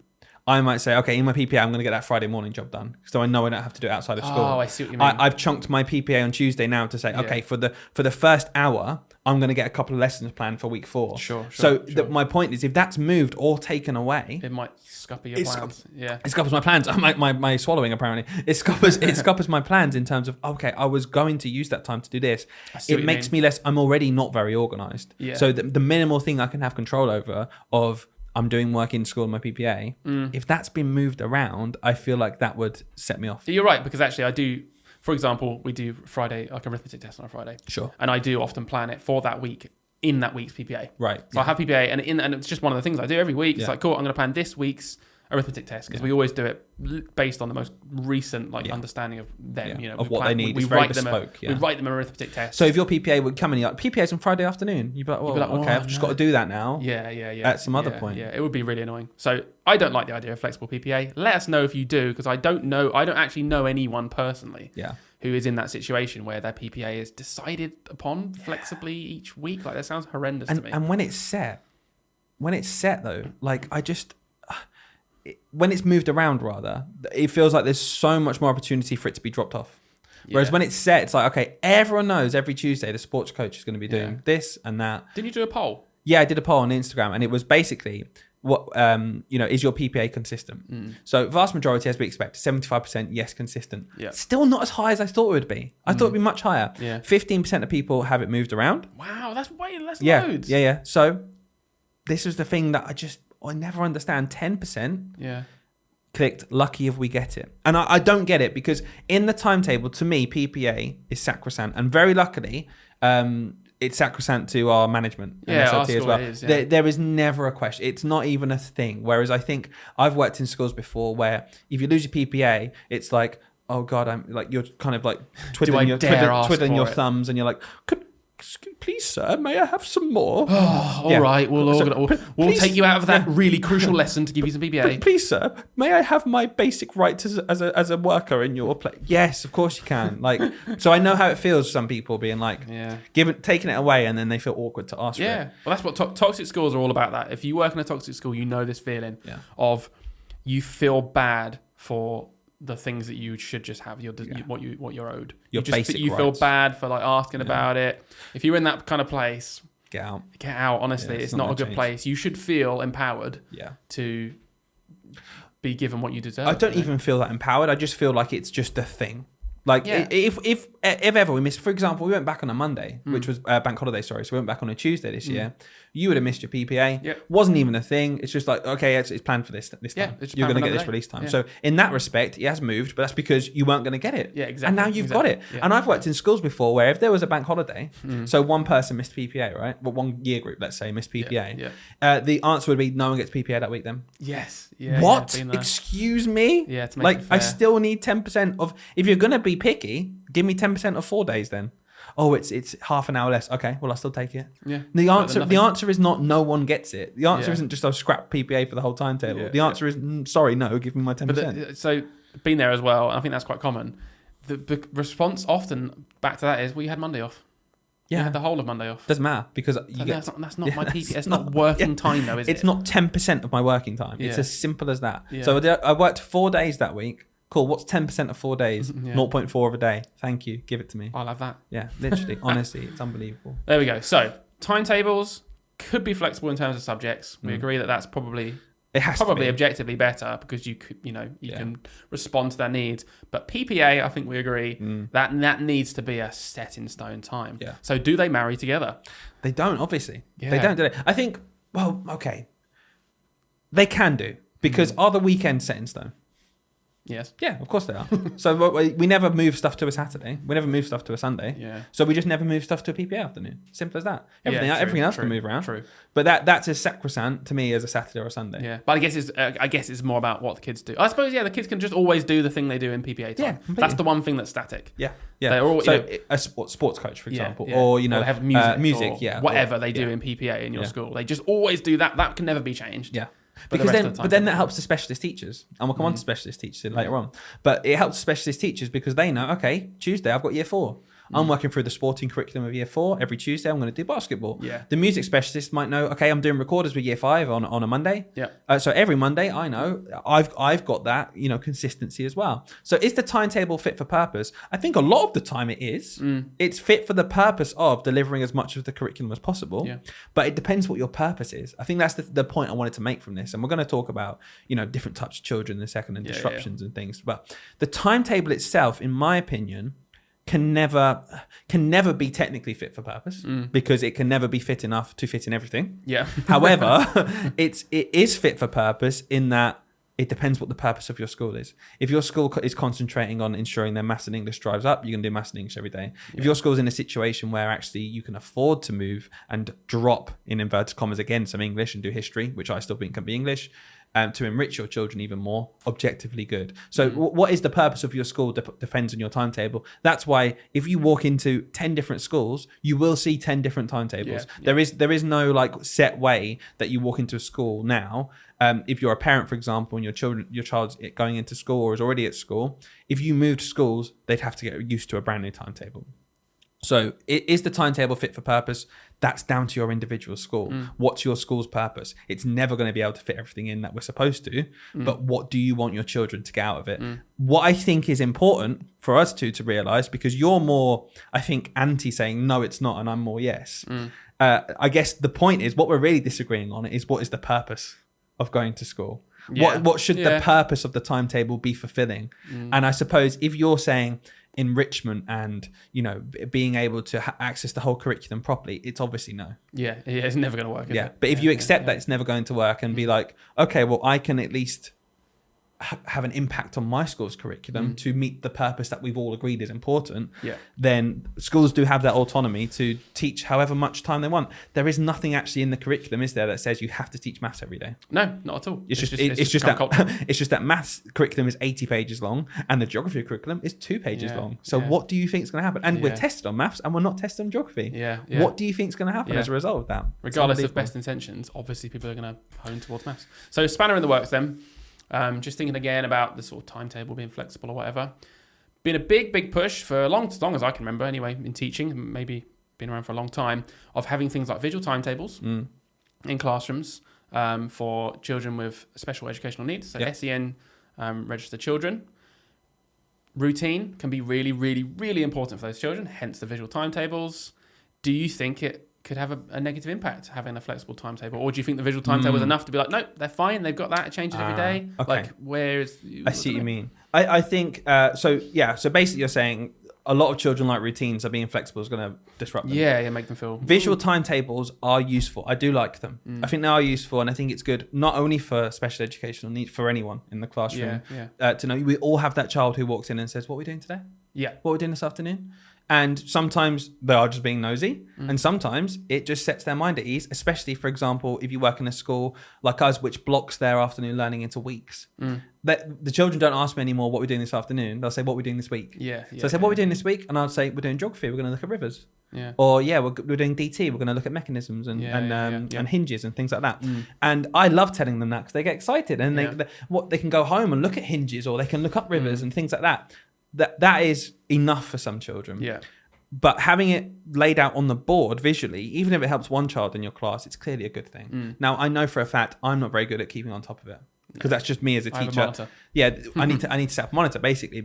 I might say, okay, in my PPA, I'm going to get that Friday morning job done. So I know I don't have to do it outside of school. Oh, I see what you mean. I've chunked my PPA on Tuesday now to say, okay, for the first hour, I'm going to get a couple of lessons planned for week 4. Sure. So my point is, if that's moved or taken away, it might scupper your plans. It scuppers my plans. My swallowing, apparently. It scuppers my plans in terms of, okay, I was going to use that time to do this. It makes me less, I'm already not very organized. Yeah. So the minimal thing I can have control over of, I'm doing work in school in my PPA. If that's been moved around, I feel like that would set me off. You're right, because actually I do, for example, we do Friday, like arithmetic test on a Friday. Sure. And I do often plan it for that week in that week's PPA. Right. So I have PPA and it's just one of the things I do every week. It's like, cool, I'm going to plan this week's arithmetic test because we always do it based on the most recent understanding of them, of what they need. We write them an arithmetic test. So if your PPA would come in, like, PPA's on Friday afternoon, you'd be like, okay, I've just got to do that now. Yeah. At some other point. Yeah, it would be really annoying. So I don't like the idea of flexible PPA. Let us know if you do, because I don't actually know anyone personally who is in that situation where their PPA is decided upon flexibly each week. Like, that sounds horrendous to me. And when it's set though, like, when it's moved around, rather, it feels like there's so much more opportunity for it to be dropped off. Whereas when it's set, it's like, okay, everyone knows every Tuesday the sports coach is going to be doing this and that. Didn't you do a poll? Yeah, I did a poll on Instagram, and it was basically, what is your PPA consistent? So vast majority, as we expect, 75% yes, consistent. Yeah. Still not as high as I thought it would be. I thought it'd be much higher. Yeah. 15% of people have it moved around. Wow, that's way less loads. Yeah. So this was the thing that I never understand. 10% clicked lucky if we get it. And I don't get it, because in the timetable, to me, PPA is sacrosanct. And very luckily, it's sacrosanct to our management and SLT as well. Is, there is never a question. It's not even a thing. Whereas I think I've worked in schools before where if you lose your PPA, it's like, oh God, I'm like, you're kind of like twiddling your thumbs, and you're like, please, sir, may I have some more? Oh, all right. We'll take you out of that really crucial lesson to give you some PPA. Please, sir, may I have my basic rights as a worker in your place? Yes, of course you can. Like, so I know how it feels. Some people being like, taking it away, and then they feel awkward to ask for it. Well, that's what toxic schools are all about. That if you work in a toxic school, you know this feeling of you feel bad for the things that you should just have, what you're owed. You feel bad for like asking about it. If you're in that kind of place, get out. Honestly, it's not a good place. You should feel empowered to be given what you deserve. I don't even feel that empowered. I just feel like it's just a thing. Like if ever we missed, for example, we went back on a Monday, which was bank holiday. Sorry, so we went back on a Tuesday this year. You would have missed your PPA. Wasn't even a thing. It's just like, okay, it's planned for this time. You're going to get this release time. So in that respect, it has moved, but that's because you weren't going to get it. Yeah, exactly. And now you've got it. And I've worked in schools before where if there was a bank holiday, so one person missed PPA, right? Well, one year group, let's say, missed PPA. The answer would be no one gets PPA that week then. Yes. What? Excuse me? Yeah. To make like, it fair. I still need 10% of. If you're going to be picky, give me 10% of 4 days then. Oh, it's half an hour less. Okay, well, I'll still take it. Yeah. The answer is not no one gets it. The answer isn't just I'll scrap PPA for the whole timetable. The answer is sorry, no, give me my 10%. So been there as well. I think that's quite common. The response often back to that is, well, you had Monday off. Yeah, you had the whole of Monday off. Doesn't matter because that's not my PPA. It's not working time though, is it? It's not 10% of my working time. It's as simple as that. Yeah. So I worked 4 days that week. Cool. What's 10% of 4 days? 0.4 of a day. Thank you. Give it to me. I'll have that. Yeah, literally. Honestly, it's unbelievable. There we go. So timetables could be flexible in terms of subjects. We agree that that's probably objectively better because you can respond to their needs. But PPA, I think we agree that needs to be a set in stone time. Yeah. So do they marry together? They don't, obviously. Yeah. They don't do it. I think, well, okay. They can do because are the weekends set in stone? Yes. Yeah, of course they are. So we never move stuff to a Saturday. We never move stuff to a Sunday. Yeah. So we just never move stuff to a PPA afternoon. Simple as that. Everything else can move around. True. But that's as sacrosanct to me as a Saturday or a Sunday. Yeah. But I guess it's more about what the kids do. I suppose the kids can just always do the thing they do in PPA time. Yeah, that's the one thing that's static. Yeah. They're all, a sports coach, for example, or they have music, or whatever they do in PPA in your school. They just always do that. That can never be changed. Yeah. But then that helps the specialist teachers, and we'll come on to specialist teachers later on. But it helps specialist teachers because they know, okay, Tuesday I've got year 4. I'm working through the sporting curriculum of year 4. Every Tuesday, I'm going to do basketball. Yeah. The music specialist might know, okay, I'm doing recorders with year 5 on a Monday. Yeah. So every Monday, I know I've got that, consistency as well. So is the timetable fit for purpose? I think a lot of the time it is. It's fit for the purpose of delivering as much of the curriculum as possible. Yeah. But it depends what your purpose is. I think that's the point I wanted to make from this. And we're going to talk about, different types of children in a second and disruptions and things. But the timetable itself, in my opinion, can never be technically fit for purpose because it can never be fit enough to fit in everything. Yeah. However, it is fit for purpose in that it depends what the purpose of your school is. If your school is concentrating on ensuring their maths and English drives up, you can do maths and English every day. If your school's in a situation where actually you can afford to move and drop, in inverted commas again, some English and do history, which I still think can be English, to enrich your children even more, objectively good. So what is the purpose of your school depends on your timetable. That's why if you walk into 10 different schools, you will see 10 different timetables. Yeah. There is no like set way that you walk into a school now. If you're a parent, for example, and your child's going into school or is already at school, if you moved schools, they'd have to get used to a brand new timetable. So is the timetable fit for purpose? That's down to your individual school. What's your school's purpose? It's never going to be able to fit everything in that we're supposed to, but what do you want your children to get out of it? What I think is important for us to realize, because you're more, I think, anti saying, no, it's not, and I'm more yes. I guess the point is what we're really disagreeing on is what is the purpose of going to school? Yeah. What should the purpose of the timetable be fulfilling? And I suppose if you're saying enrichment and being able to access the whole curriculum properly, it's obviously no. It's never going to work. But if you accept that it's never going to work and be like, okay, well, I can at least have an impact on my school's curriculum to meet the purpose that we've all agreed is important, then schools do have that autonomy to teach however much time they want. There is nothing actually in the curriculum, is there, that says you have to teach maths every day? No, not at all. It's just that maths curriculum is 80 pages long and the geography curriculum is 2 pages long. So what do you think is going to happen? And we're tested on maths and we're not tested on geography. What do you think is going to happen as a result of that? Regardless of best intentions, obviously people are going to hone towards maths. So spanner in the works then. Just thinking again about the sort of timetable being flexible or whatever. Been a big push for as long as I can remember anyway in teaching, maybe been around for a long time, of having things like visual timetables in classrooms for children with special educational needs, so SEN registered children. Routine can be really important for those children, hence the visual timetables. Do you think it could have a negative impact having a flexible timetable, or do you think the visual timetable is enough to be like, nope, they're fine, they've got that, it changes every day? Okay. Like, where is... I see what you mean. I think so basically you're saying a lot of children like routines, are being flexible is going to disrupt them. Make them feel... Visual timetables are useful. I do like them. I think they are useful, and I think it's good not only for special educational needs, for anyone in the classroom to know. We all have that child who walks in and says, what are we doing today? What are we doing this afternoon? And sometimes they are just being nosy, and sometimes it just sets their mind at ease, especially, for example, if you work in a school like us, which blocks their afternoon learning into weeks. That the children don't ask me anymore what we're doing this afternoon. They'll say, what we're doing this week. So I say, what we're doing this week? And I'll say, we're doing geography. We're going to look at rivers. Or we're doing DT. We're going to look at mechanisms and hinges and things like that. And I love telling them that because they get excited, and they can go home and look at hinges, or they can look up rivers and things like that. That is enough for some children. But having it laid out on the board visually, even if it helps one child in your class, it's clearly a good thing. Now, I know for a fact I'm not very good at keeping on top of it, because that's just me as a teacher. I need to set up a monitor basically,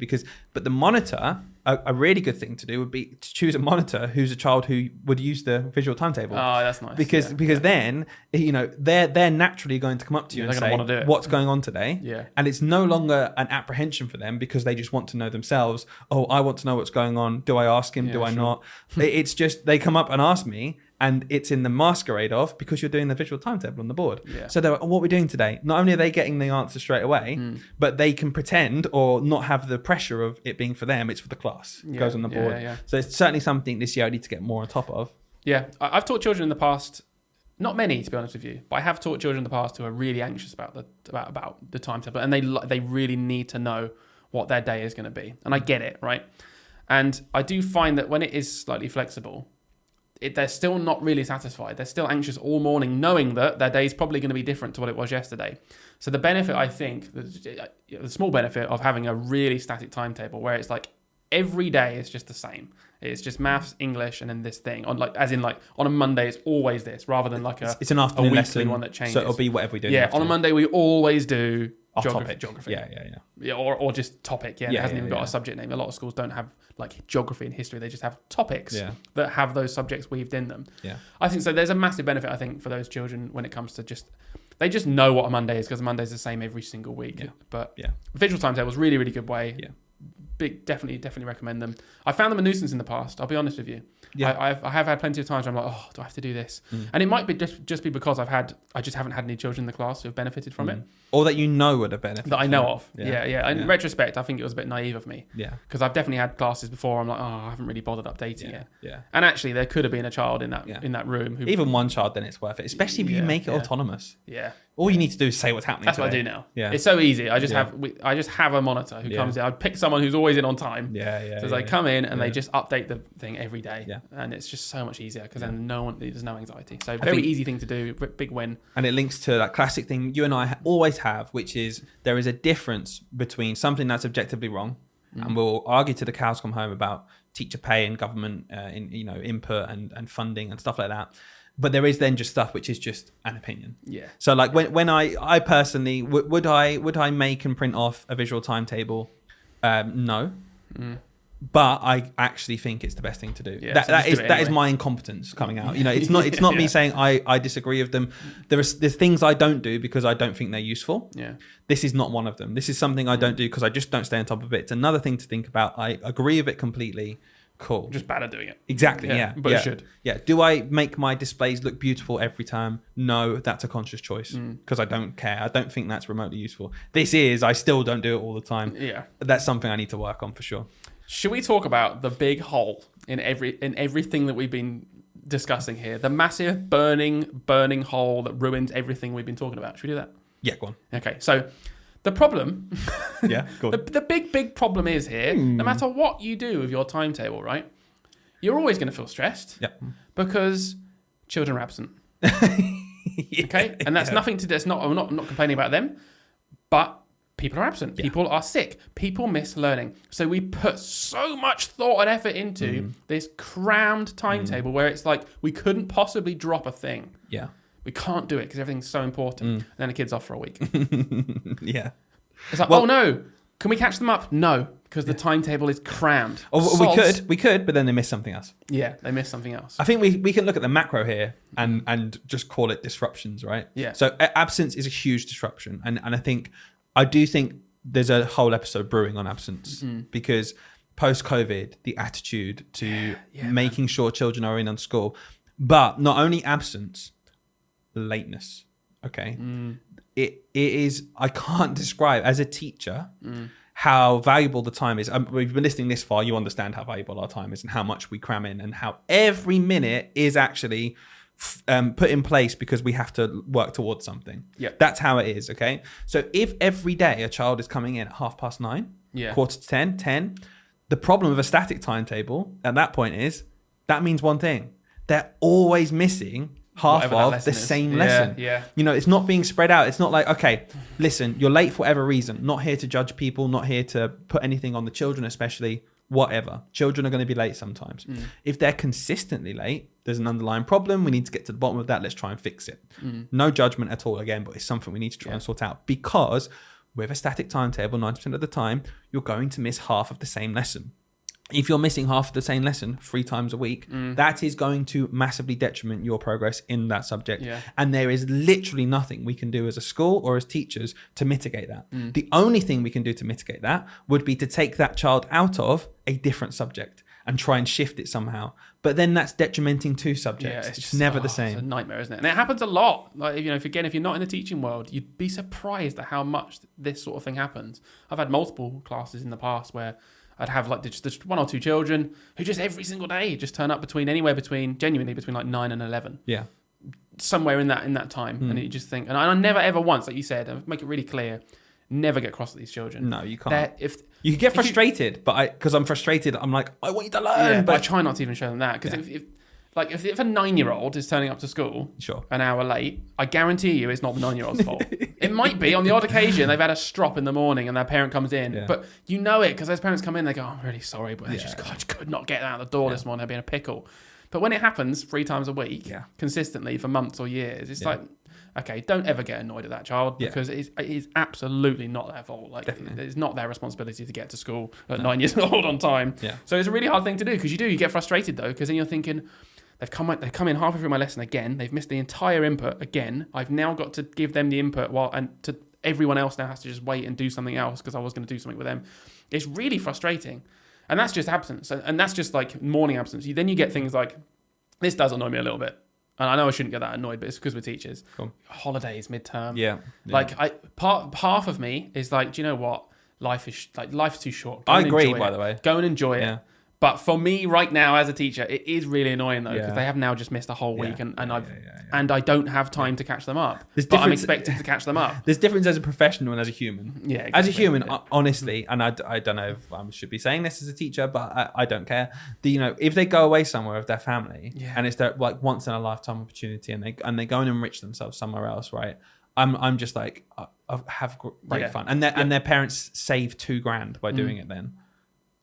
but the monitor, a really good thing to do would be to choose a monitor who's a child who would use the visual timetable. Oh, that's nice. Because then they're naturally going to come up to you and say, what's going on today? And it's no longer an apprehension for them because they just want to know themselves. Oh, I want to know what's going on. Do I ask him? Do I not? It's just they come up and ask me. And it's in the masquerade of, because you're doing the visual timetable on the board. So they're like, what are we doing today? Not only are they getting the answer straight away, but they can pretend or not have the pressure of it being for them. It's for the class. It goes on the board. So it's certainly something this year I need to get more on top of. I've taught children in the past, not many to be honest with you, but I have taught children in the past who are really anxious about the timetable, and they really need to know what their day is going to be. And I get it, right? And I do find that when it is slightly flexible, they're still not really satisfied. They're still anxious all morning, knowing that their day is probably going to be different to what it was yesterday. So the benefit, I think, the small benefit of having a really static timetable where it's like every day is just the same. It's just maths, English, and then this thing on on a Monday. It's always this rather than like it's an afternoon weekly lesson one that changes. So it'll be whatever we do. Yeah, on a Monday we always do geography. Yeah, or just topic. Yeah, it hasn't even got a subject name. A lot of schools don't have like geography and history. They just have topics that have those subjects weaved in them. Yeah, I think so. There's a massive benefit, I think, for those children when it comes to they just know what a Monday is because Monday's the same every single week. Yeah. But visual timetables, really, really good way. Yeah. Definitely recommend them. I found them a nuisance in the past. I'll be honest with you. Yeah. I have had plenty of times where I'm like, oh, do I have to do this? And it might be just be because I just haven't had any children in the class who have benefited from it. Or that you know would have benefited. That I know of. Yeah. In retrospect, I think it was a bit naive of me. Yeah. Because I've definitely had classes before. I'm like, oh, I haven't really bothered updating it. Yeah. And actually, there could have been a child in that room. Who, even one child, then it's worth it. Especially if you make it autonomous. Yeah. All you need to do is say what's happening. That's what I do now. Yeah. It's so easy. I just have a monitor who comes in. I pick someone who's always in on time. So they come in and they just update the thing every day. Yeah. And it's just so much easier because then there's no anxiety. So very easy thing to do. Big win. And it links to that classic thing you and I always have, which is there is a difference between something that's objectively wrong, and we'll argue till the cows come home about teacher pay and government input and funding and stuff like that. But there is then just stuff which is just an opinion. Yeah. So like when I personally would I make and print off a visual timetable? No. But I actually think it's the best thing to do. Yeah, that is my incompetence coming out. It's not me saying I disagree with them. There's things I don't do because I don't think they're useful. Yeah. This is not one of them. This is something I don't do because I just don't stay on top of it. It's another thing to think about. I agree with it completely. Cool. Just bad at doing it. Exactly. Yeah. But you should. Yeah. Do I make my displays look beautiful every time? No, that's a conscious choice because I don't care. I don't think that's remotely useful. I still don't do it all the time. Yeah. That's something I need to work on for sure. Should we talk about the big hole in everything that we've been discussing here? The massive burning hole that ruins everything we've been talking about. Should we do that? Yeah, go on. Okay, so the problem, go on. the big problem is here, no matter what you do with your timetable, right? You're always going to feel stressed because children are absent. Okay? And that's nothing to do, I'm not complaining about them, but people are absent. People are sick. People miss learning. So we put so much thought and effort into this crammed timetable where it's like we couldn't possibly drop a thing. Yeah. We can't do it because everything's so important. And then the kid's off for a week. Yeah. It's like, oh no, can we catch them up? No, because the timetable is crammed. We could, but then they miss something else. Yeah, they miss something else. I think we can look at the macro here and just call it disruptions, right? Yeah. So absence is a huge disruption. And I do think there's a whole episode brewing on absence because post-COVID, the attitude to making sure children are in on school, but not only absence, lateness. Okay. It is, I can't describe as a teacher how valuable the time is. We've been listening this far. You understand how valuable our time is and how much we cram in and how every minute is actually put in place because we have to work towards something. Yeah, that's how it is. Okay, so if every day a child is coming in at 9:30, quarter to 10, the problem with a static timetable at that point is that means one thing: they're always missing half of the same lesson. Yeah. It's not being spread out. It's not like, okay, listen, you're late for whatever reason. Not here to judge people. Not here to put anything on the children, especially. Whatever. Children are going to be late sometimes. If they're consistently late, there's an underlying problem. We need to get to the bottom of that. Let's try and fix it. No judgment at all, again, but it's something we need to try and sort out because with a static timetable, 90% of the time, you're going to miss half of the same lesson. If you're missing half of the same lesson 3 times a week, that is going to massively detriment your progress in that subject. Yeah. And there is literally nothing we can do as a school or as teachers to mitigate that. The only thing we can do to mitigate that would be to take that child out of a different subject and try and shift it somehow. But then that's detrimenting 2 subjects. It's just never the same. It's a nightmare, isn't it? And it happens a lot. Like, if you're not in the teaching world, you'd be surprised at how much this sort of thing happens. I've had multiple classes in the past where I'd have like just 1 or 2 children who just every single day just turn up genuinely between like 9 and 11. Yeah. Somewhere in that time. And you just think, and I never ever once, like you said, I make it really clear, never get cross with these children. No, you can't. You can get frustrated, but because I'm frustrated, I'm like, I want you to learn. But I try not to even show them that because like if a 9-year-old is turning up to school Sure. an hour late, I guarantee you it's not the 9-year-old's fault. It might be on the odd occasion they've had a strop in the morning and their parent comes in, but you know it because those parents come in, they go, "I'm really sorry, but I just could not get out the door this morning. I've been in a pickle." But when it happens 3 times a week, consistently for months or years, it's like, okay, don't ever get annoyed at that child because it is absolutely not their fault. Like, it's not their responsibility to get to school at 9 years old on time. Yeah. So it's a really hard thing to do because you get frustrated though, because then you're thinking, they've come in halfway through my lesson again. They've missed the entire input again. I've now got to give them the input and everyone else now has to just wait and do something else because I was going to do something with them. It's really frustrating. And that's just absence. And that's just like morning absence. Then you get things like, this does annoy me a little bit. And I know I shouldn't get that annoyed, but it's because we're teachers. Cool. Holidays, midterm. Yeah. Like half of me is like, do you know what? Life's too short. I agree, by the way. Go and enjoy it. But for me right now as a teacher, it is really annoying though, because they have now just missed a whole week and I don't have time to catch them up. But I'm expected to catch them up. There's difference as a professional and as a human. Yeah, exactly. As a human, honestly, and I don't know if I should be saying this as a teacher, but I don't care. If they go away somewhere with their family and it's their like once in a lifetime opportunity and they go and enrich themselves somewhere else, right? I'm just like, I'll have great fun. And their parents save $2,000 by doing it then.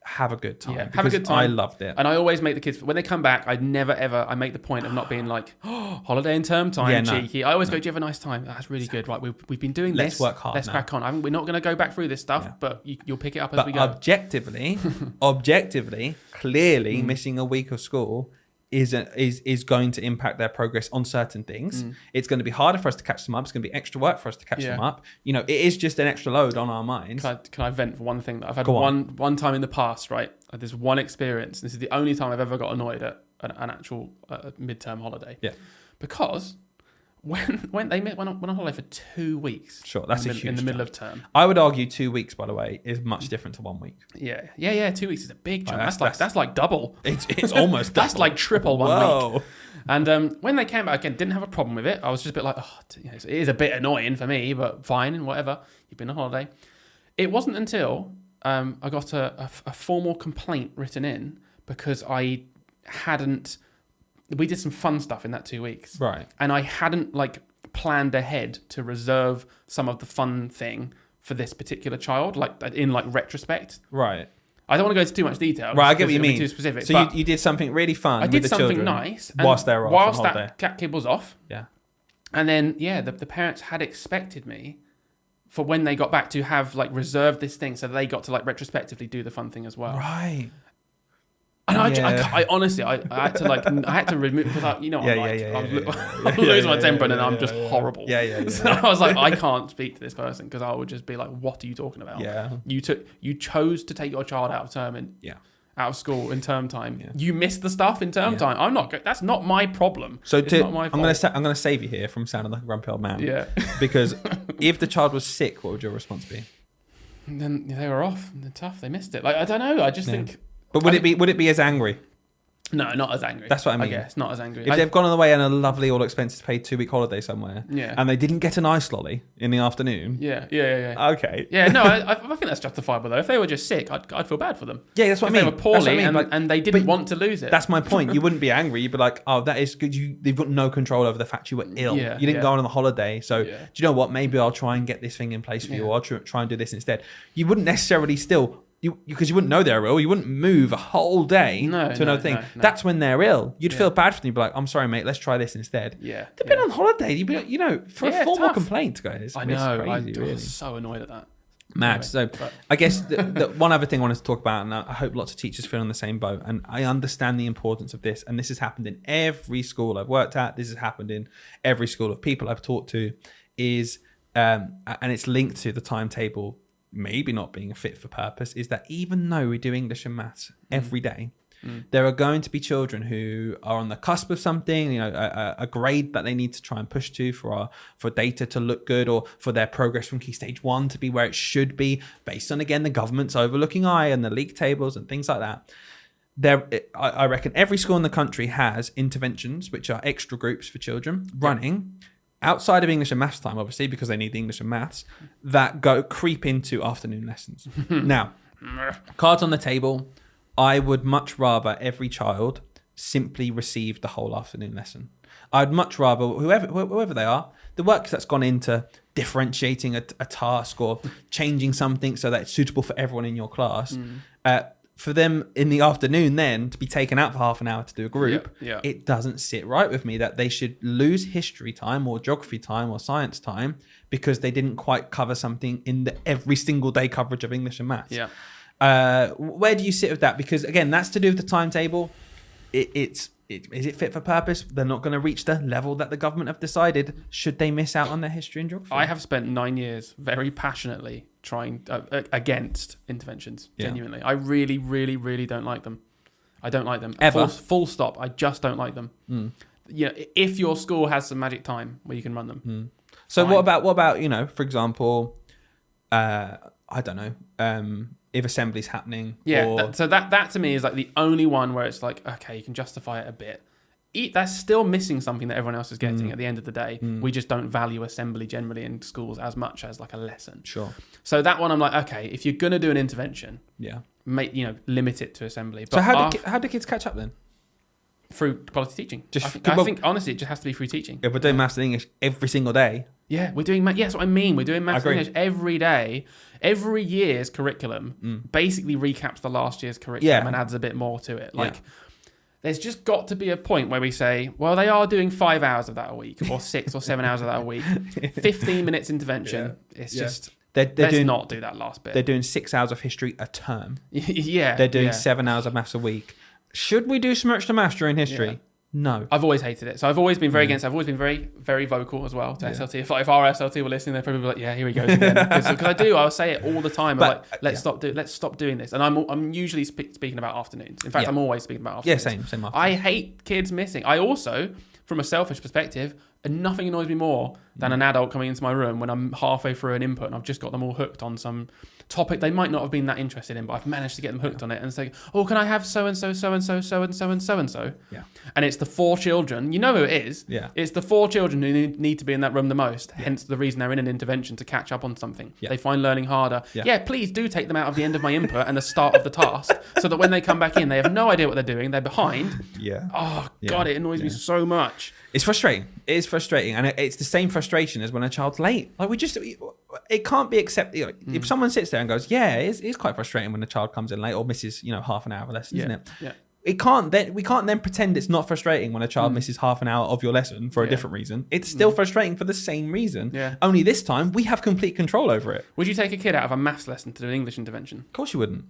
Have a good time. Yeah, have a good time. I loved it. And I always make the kids, when they come back, I never ever, I make the point of not being like, oh, holiday and term time, cheeky. I always go, do you have a nice time? That's really good. Right, we've been doing this. Let's work hard. Let's crack on. We're not going to go back through this stuff, but you'll pick it up as we go. Objectively, clearly missing a week of school is going to impact their progress on certain things. It's going to be harder for us to catch them up. It's going to be extra work for us to catch them up. It is just an extra load on our minds. Can I vent for one thing that I've had one time in the past, right? There's one experience. This is the only time I've ever got annoyed at an actual midterm holiday. Yeah. Because when they went on holiday for 2 weeks. Sure, that's in the middle of term. I would argue 2 weeks, by the way, is much different to 1 week. Yeah. 2 weeks is a big jump. That's like double. It's almost that's double. Like triple 1 week. And when they came back again, didn't have a problem with it. I was just a bit like, it is a bit annoying for me, but fine and whatever. You've been on holiday. It wasn't until I got a formal complaint written in because we did some fun stuff in that 2 weeks. Right. And I hadn't planned ahead to reserve some of the fun thing for this particular child, in retrospect. Right. I don't want to go into too much detail. Right, I get what you mean. Too specific. So you did something really fun with the children. I did something nice. Whilst they were off on holiday. Whilst that kid was off. Yeah. And then, the parents had expected me for when they got back to have reserved this thing so they got to retrospectively do the fun thing as well. Right. And I honestly, I had to remove, because I was losing my temper and I'm just horrible. So I was like, I can't speak to this person because I would just be like, what are you talking about? Yeah. You chose to take your child out of term out of school in term time. Yeah. You missed the stuff in term time. That's not my problem. So not my fault. I'm gonna save you here from sounding like a grumpy old man. Yeah. Because if the child was sick, what would your response be? And then they were off. They're tough. They missed it. I don't know. I just think. But would it be as angry? No, not as angry. That's what I mean. I guess not as angry. If they've gone away on a lovely, all expenses paid 2 week holiday somewhere, and they didn't get an ice lolly in the afternoon, okay, no, I think that's justifiable though. If they were just sick, I'd feel bad for them. Yeah, that's what I mean. They were poorly and they didn't want to lose it. That's my point. You wouldn't be angry. You'd be like, oh, that is good. They've got no control over the fact you were ill. You didn't go on a holiday, so do you know what? Maybe I'll try and get this thing in place for you, or I'll try and do this instead. You wouldn't necessarily still. Because you wouldn't know they're ill, you wouldn't move a whole day to another thing. No. That's when they're ill. You'd feel bad for them. You'd be like, I'm sorry, mate, let's try this instead. Yeah. They've been on holiday. You'd be like, for a formal complaint, guys. I know. Crazy, I was so annoyed at that. Mad. Anyway, I guess the one other thing I wanted to talk about, and I hope lots of teachers feel on the same boat, and I understand the importance of this, and this has happened in every school I've worked at, this has happened in every school of people I've talked to, is, and it's linked to the timetable maybe not being fit for purpose, is that even though we do English and maths every day, there are going to be children who are on the cusp of something, a grade that they need to try and push to for data to look good, or for their progress from Key Stage 1 to be where it should be, based on, again, the government's overlooking eye and the league tables and things like that. I reckon every school in the country has interventions, which are extra groups for children running outside of English and maths time, obviously, because they need the English and maths, that creep into afternoon lessons. Now, cards on the table, I would much rather every child simply receive the whole afternoon lesson. I'd much rather whoever they are, the work that's gone into differentiating a task or changing something so that it's suitable for everyone in your class, for them in the afternoon then to be taken out for half an hour to do a group, it doesn't sit right with me that they should lose history time or geography time or science time because they didn't quite cover something in the every single day coverage of English and maths. Where do you sit with that? Because again, that's to do with the timetable. Is it fit for purpose? They're not going to reach the level that the government have decided. Should they miss out on their history and geography? I have spent 9 years very passionately trying against interventions. Genuinely, I really, really, really don't like them. I don't like them. Ever. Full stop. I just don't like them. If your school has some magic time where you can run them. So fine. What about for example, I don't know. If assembly's happening. So that to me is like the only one where it's like, okay, you can justify it a bit. That's still missing something that everyone else is getting at the end of the day. We just don't value assembly generally in schools as much as like a lesson. Sure. So that one I'm like, okay, if you're going to do an intervention, limit it to assembly. But so how do kids catch up then? Through quality teaching. I think honestly, it just has to be through teaching. If we're doing maths and English every single day. Yeah, we're doing maths. Yeah, that's what I mean. We're doing maths and English every day. Every year's curriculum basically recaps the last year's curriculum and adds a bit more to it. There's just got to be a point where we say, well, they are doing 5 hours of that a week, or 6 or 7 hours of that a week. 15 minutes intervention. It's just... Let's not do that last bit. They're doing 6 hours of history a term. They're doing 7 hours of maths a week. Should we do some extra maths during history? No. I've always hated it. So I've always been very against it. I've always been very, very vocal as well to SLT. If our SLT were listening, they'd probably be like, yeah, here he goes again. Because I'll say it all the time. Let's stop doing this. And I'm usually speaking about afternoons. In fact, I'm always speaking about afternoons. Yeah, same afternoons. I hate kids missing. I also, from a selfish perspective, nothing annoys me more than an adult coming into my room when I'm halfway through an input and I've just got them all hooked on some topic they might not have been that interested in, but I've managed to get them hooked on it and say, oh, can I have so-and-so, so-and-so, so-and-so, and so-and-so? Yeah. And it's the 4 children. You know who it is. Yeah. It's the 4 children who need to be in that room the most, hence the reason they're in an intervention to catch up on something. Yeah. They find learning harder. Yeah, please do take them out of the end of my input and the start of the task so that when they come back in, they have no idea what they're doing. They're behind. Yeah. Oh, God, it annoys me so much. It's frustrating. It is frustrating. And it's the same frustration as when a child's late. Like it can't be accepted. If someone sits there and goes, yeah, it's quite frustrating when a child comes in late or misses, half an hour of a lesson, isn't it? Yeah. We can't then pretend it's not frustrating when a child misses half an hour of your lesson for a different reason. It's still frustrating for the same reason. Yeah. Only this time we have complete control over it. Would you take a kid out of a maths lesson to do an English intervention? Of course you wouldn't.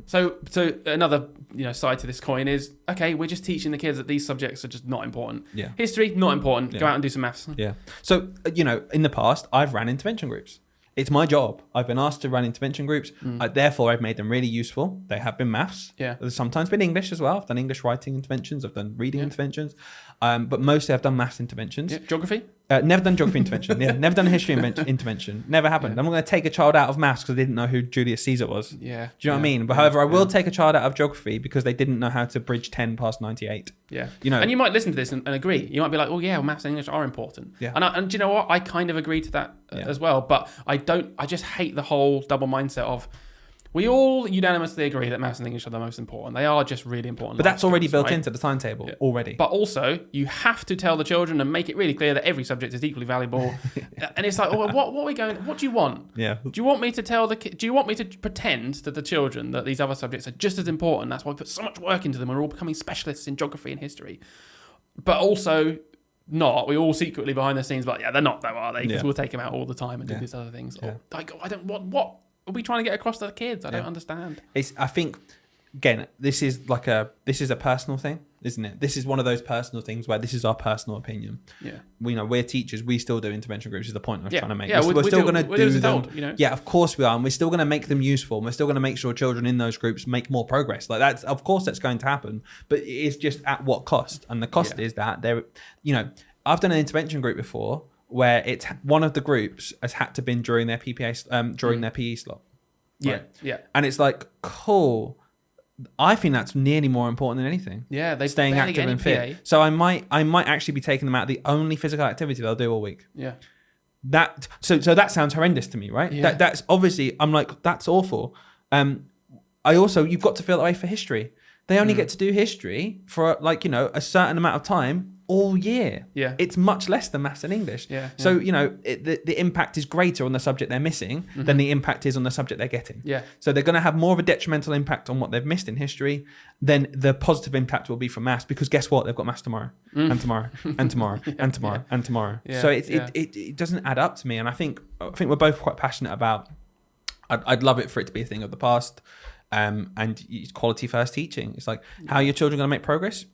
So another side to this coin is, okay, we're just teaching the kids that these subjects are just not important. Yeah. History, not important. Go out and do some maths. Yeah. So, in the past, I've ran intervention groups. It's my job. I've been asked to run intervention groups. Therefore, I've made them really useful. They have been maths. Yeah. There's sometimes been English as well. I've done English writing interventions. I've done reading interventions. But mostly I've done maths interventions. Yeah. Geography? Never done geography intervention. Yeah, never done a history intervention. Never happened. I'm not going to take a child out of maths because they didn't know who Julius Caesar was. Yeah. Do you know what I mean? But however, I will take a child out of geography because they didn't know how to bridge 10 past 98. Yeah. And you might listen to this and agree. You might be like, oh yeah, well, maths and English are important. Yeah. And do you know what? I kind of agree to that as well. But I just hate the whole double mindset of, we all unanimously agree that maths and English are the most important. They are just really important. But that's already built into the timetable already. But also, you have to tell the children and make it really clear that every subject is equally valuable. And it's like, oh, what do you want? Yeah. Do you want me to tell do you want me to pretend to the children that these other subjects are just as important? That's why we put so much work into them. We're all becoming specialists in geography and history. But also not. We all secretly behind the scenes, but they're not though, are they? Because we'll take them out all the time and do these other things. Yeah. What are we trying to get across to the kids? I don't understand. I think, again, this is a personal thing, isn't it? This is one of those personal things where this is our personal opinion. Yeah. We're teachers. We still do intervention groups is the point I was trying to make. Yeah, we're still going to do them. Told, Yeah, of course we are. And we're still going to make them useful. And we're still going to make sure children in those groups make more progress. Like of course that's going to happen. But it's just at what cost? And the cost is that I've done an intervention group before where it's one of the groups has had to been during their PPA during their PE slot. Right? Yeah. And it's like, cool. I think that's nearly more important than anything. Yeah, they staying active and fit. So I might actually be taking them out the only physical activity they'll do all week. Yeah. So that sounds horrendous to me, right? Yeah. That's obviously, I'm like, that's awful. You've got to feel that way for history. They only get to do history for like, a certain amount of time all year. Yeah. It's much less than maths and English. Yeah. So, the impact is greater on the subject they're missing than the impact is on the subject they're getting. Yeah. So they're going to have more of a detrimental impact on what they've missed in history than the positive impact will be for maths, because guess what? They've got maths tomorrow and tomorrow and tomorrow and tomorrow and tomorrow. Yeah. So it doesn't add up to me. And I think we're both quite passionate about, I'd love it for it to be a thing of the past. And it's quality first teaching. It's like, how are your children going to make progress?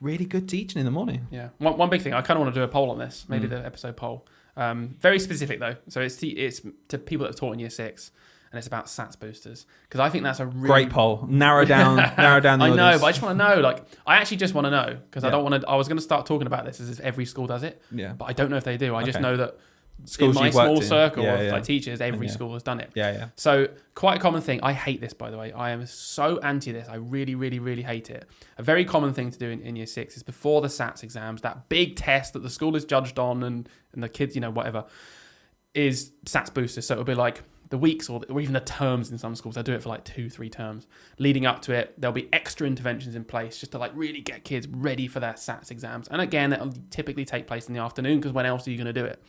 Really good teaching in the morning. Yeah. One big thing, I kind of want to do a poll on this, maybe the episode poll. Very specific though. So it's to people that have taught in year 6, and it's about SATs boosters, because I think that's a really great poll. Narrow down the I audience. know, but I just want to know. Like, I actually just want to know, because I don't want to. I was going to start talking about this as if every school does it. Yeah. But I don't know if they do. I just know that Schools in my you've worked small in. circle of Yeah. like teachers, every school has done it. Yeah. So quite a common thing. I hate this, by the way. I am so anti this. I really, really, really hate it. A very common thing to do in year 6 is before the SATs exams, that big test that the school is judged on, and the kids, whatever, is SATs boosters. So it'll be like the weeks or even the terms in some schools. They'll do it for like 2-3 terms. Leading up to it, there'll be extra interventions in place just to like really get kids ready for their SATs exams. And again, it'll typically take place in the afternoon, because when else are you going to do it?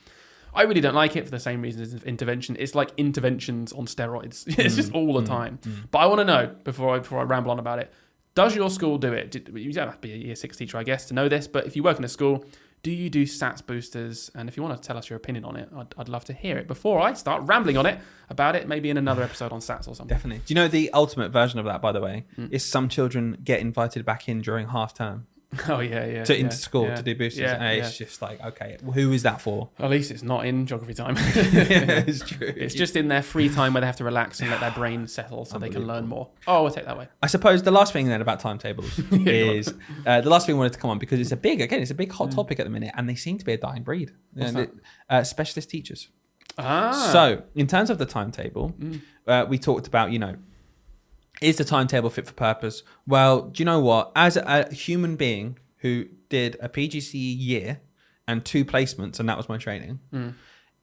I really don't like it for the same reasons as intervention. It's like interventions on steroids. It's just all the time. But I want to know, before I ramble on about it, does your school do it? You don't have to be a year 6 teacher, I guess, to know this, but if you work in a school, do you do SATs boosters? And if you want to tell us your opinion on it, I'd love to hear it before I start rambling on it about it, maybe in another episode on SATs or something. Definitely. Do you know the ultimate version of that, by the way, is some children get invited back in during half term. Oh, yeah. Into school to do boosters. Yeah, and it's just like, okay, who is that for? At least it's not in geography time. Yeah, it's true. It's just in their free time where they have to relax and let their brain settle so they can learn more. Oh, we'll take that way. I suppose the last thing then about timetables is the last thing I wanted to come on, because it's a big hot topic at the minute, and they seem to be a dying breed. What's Specialist teachers. Ah. So in terms of the timetable, we talked about, is the timetable fit for purpose? Well, do you know what? As a human being who did a PGCE year and 2 placements, and that was my training,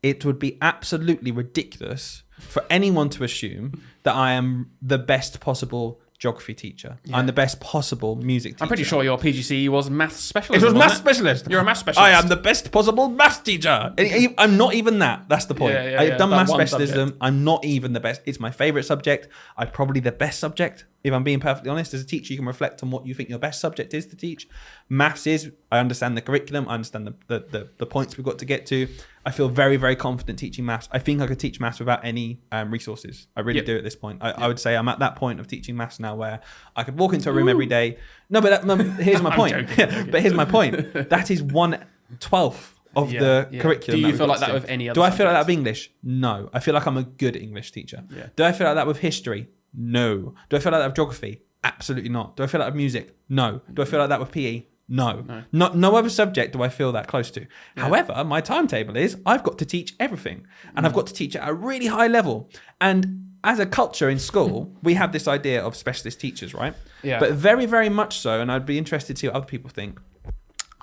it would be absolutely ridiculous for anyone to assume that I am the best possible geography teacher. Yeah. I'm the best possible music teacher. I'm pretty sure your PGCE was maths specialist. It was maths specialist. You're a maths specialist. I am the best possible maths teacher. I'm not even that. That's the point. I've done maths specialism. Subject. I'm not even the best. It's my favourite subject. I'm probably the best subject. If I'm being perfectly honest, as a teacher, you can reflect on what you think your best subject is to teach. Maths is, I understand the curriculum. I understand the points we've got to get to. I feel very, very confident teaching maths. I think I could teach maths without any resources. I really do at this point. I would say I'm at that point of teaching maths now where I could walk into a room every day. No, but here's my point. Joking. But here's my point. That is 1/12 of the curriculum. Do you feel like that with any other Do I feel like that subjects? with English? No. I feel like I'm a good English teacher. Yeah. Do I feel like that with history? No. Do I feel like that with geography? Absolutely not. Do I feel like that with music? No. Do I feel like that with PE? No. No other subject do I feel that close to. Yeah. However, my timetable is I've got to teach everything, and I've got to teach at a really high level. And as a culture in school, we have this idea of specialist teachers, right? Yeah. But very, very much so, and I'd be interested to see what other people think.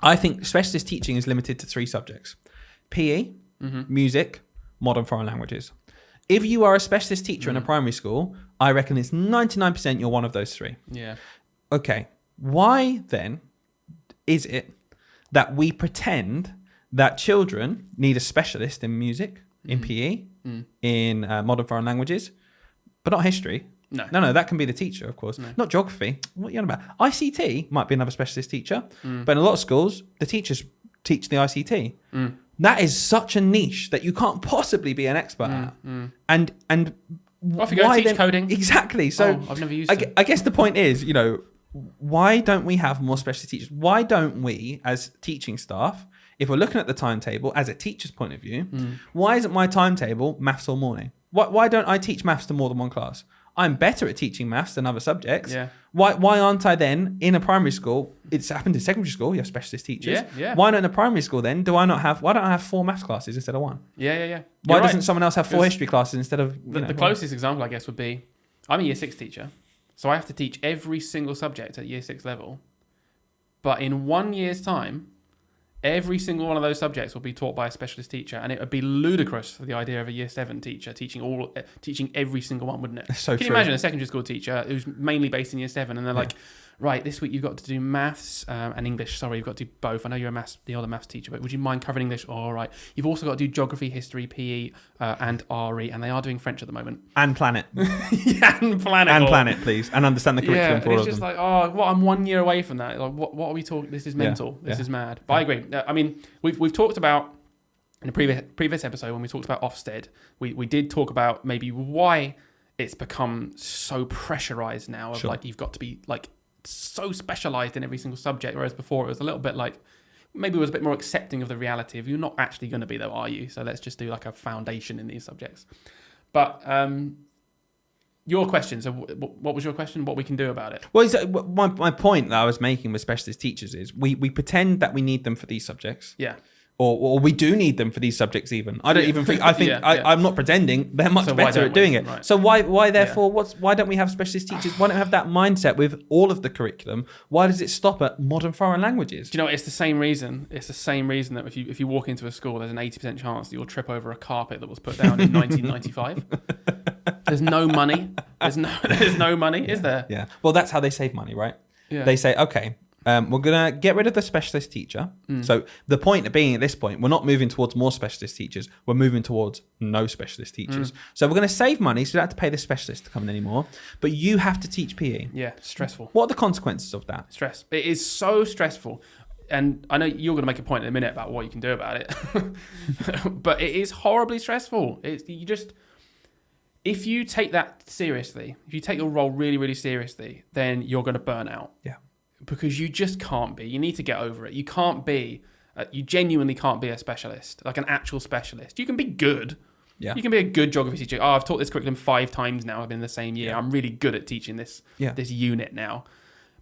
I think specialist teaching is limited to 3 subjects: PE, music, modern foreign languages. If you are a specialist teacher in a primary school, I reckon it's 99% you're one of those 3. Yeah. Okay. Why then is it that we pretend that children need a specialist in music, in PE, in modern foreign languages, but not history? No, that can be the teacher, of course. No. Not geography. What are you on about? ICT might be another specialist teacher, but in a lot of schools, the teachers teach the ICT. That is such a niche that you can't possibly be an expert at. And well, if you go teach coding. Exactly. So I've never used it. I guess the point is, why don't we have more specialist teachers? Why don't we, as teaching staff, if we're looking at the timetable as a teacher's point of view, why isn't my timetable maths all morning? Why don't I teach maths to more than one class? I'm better at teaching maths than other subjects. Yeah. Why aren't I then in a primary school? It's happened in secondary school. You have specialist teachers. Yeah. Why not in a primary school then? Why don't I have 4 maths classes instead of 1? Yeah. Why doesn't someone else have 4 history classes instead of the closest example, I guess, would be I'm a year 6 teacher, so I have to teach every single subject at year 6 level. But in 1 year's time, every single one of those subjects will be taught by a specialist teacher, and it would be ludicrous for the idea of a year 7 teacher teaching every single one, wouldn't it? So Can you imagine a secondary school teacher who's mainly based in year 7, and they're like, right, this week you've got to do maths and English. Sorry, you've got to do both. I know you're the older maths teacher, but would you mind covering English? All right. You've also got to do geography, history, PE, and RE, and they are doing French at the moment. And planet. Yeah, and planet. And planet, please. And understand the curriculum for all it's of just them. like, I'm 1 year away from that. Like, what are we talking? This is mental. This is mad. But I agree. I mean, we've talked about, in a previous episode when we talked about Ofsted, we did talk about maybe why it's become so pressurized now of like you've got to be like so specialized in every single subject, whereas before it was a little bit like maybe it was a bit more accepting of the reality of you're not actually going to be there, are you? So let's just do like a foundation in these subjects. But your question, so what was your question? What we can do about it? Well, my point that I was making with specialist teachers is we pretend that we need them for these subjects. Yeah. Or we do need them for these subjects even. I don't even think, I'm not pretending. They're much better at doing it. Right. So why therefore, why don't we have specialist teachers? Why don't we have that mindset with all of the curriculum? Why does it stop at modern foreign languages? Do you know, it's the same reason. It's the same reason that if you walk into a school, there's an 80% chance that you'll trip over a carpet that was put down in 1995. There's no money. There's no money, is there? Yeah. Well, that's how they save money, right? Yeah. They say, okay, we're going to get rid of the specialist teacher. So the point being at this point, we're not moving towards more specialist teachers. We're moving towards no specialist teachers. So we're going to save money so we don't have to pay the specialist to come in anymore. But you have to teach PE. Yeah, stressful. What are the consequences of that? Stress. It is so stressful. And I know you're going to make a point in a minute about what you can do about it. But it is horribly stressful. If you take that seriously, if you take your role really, really seriously, then you're going to burn out. Yeah. Because you just can't be. You need to get over it. You can't be, you genuinely can't be a specialist, like an actual specialist. You can be good. Yeah. You can be a good geography teacher. I've taught this curriculum 5 times now. I've been in the same year. I'm really good at teaching this unit now.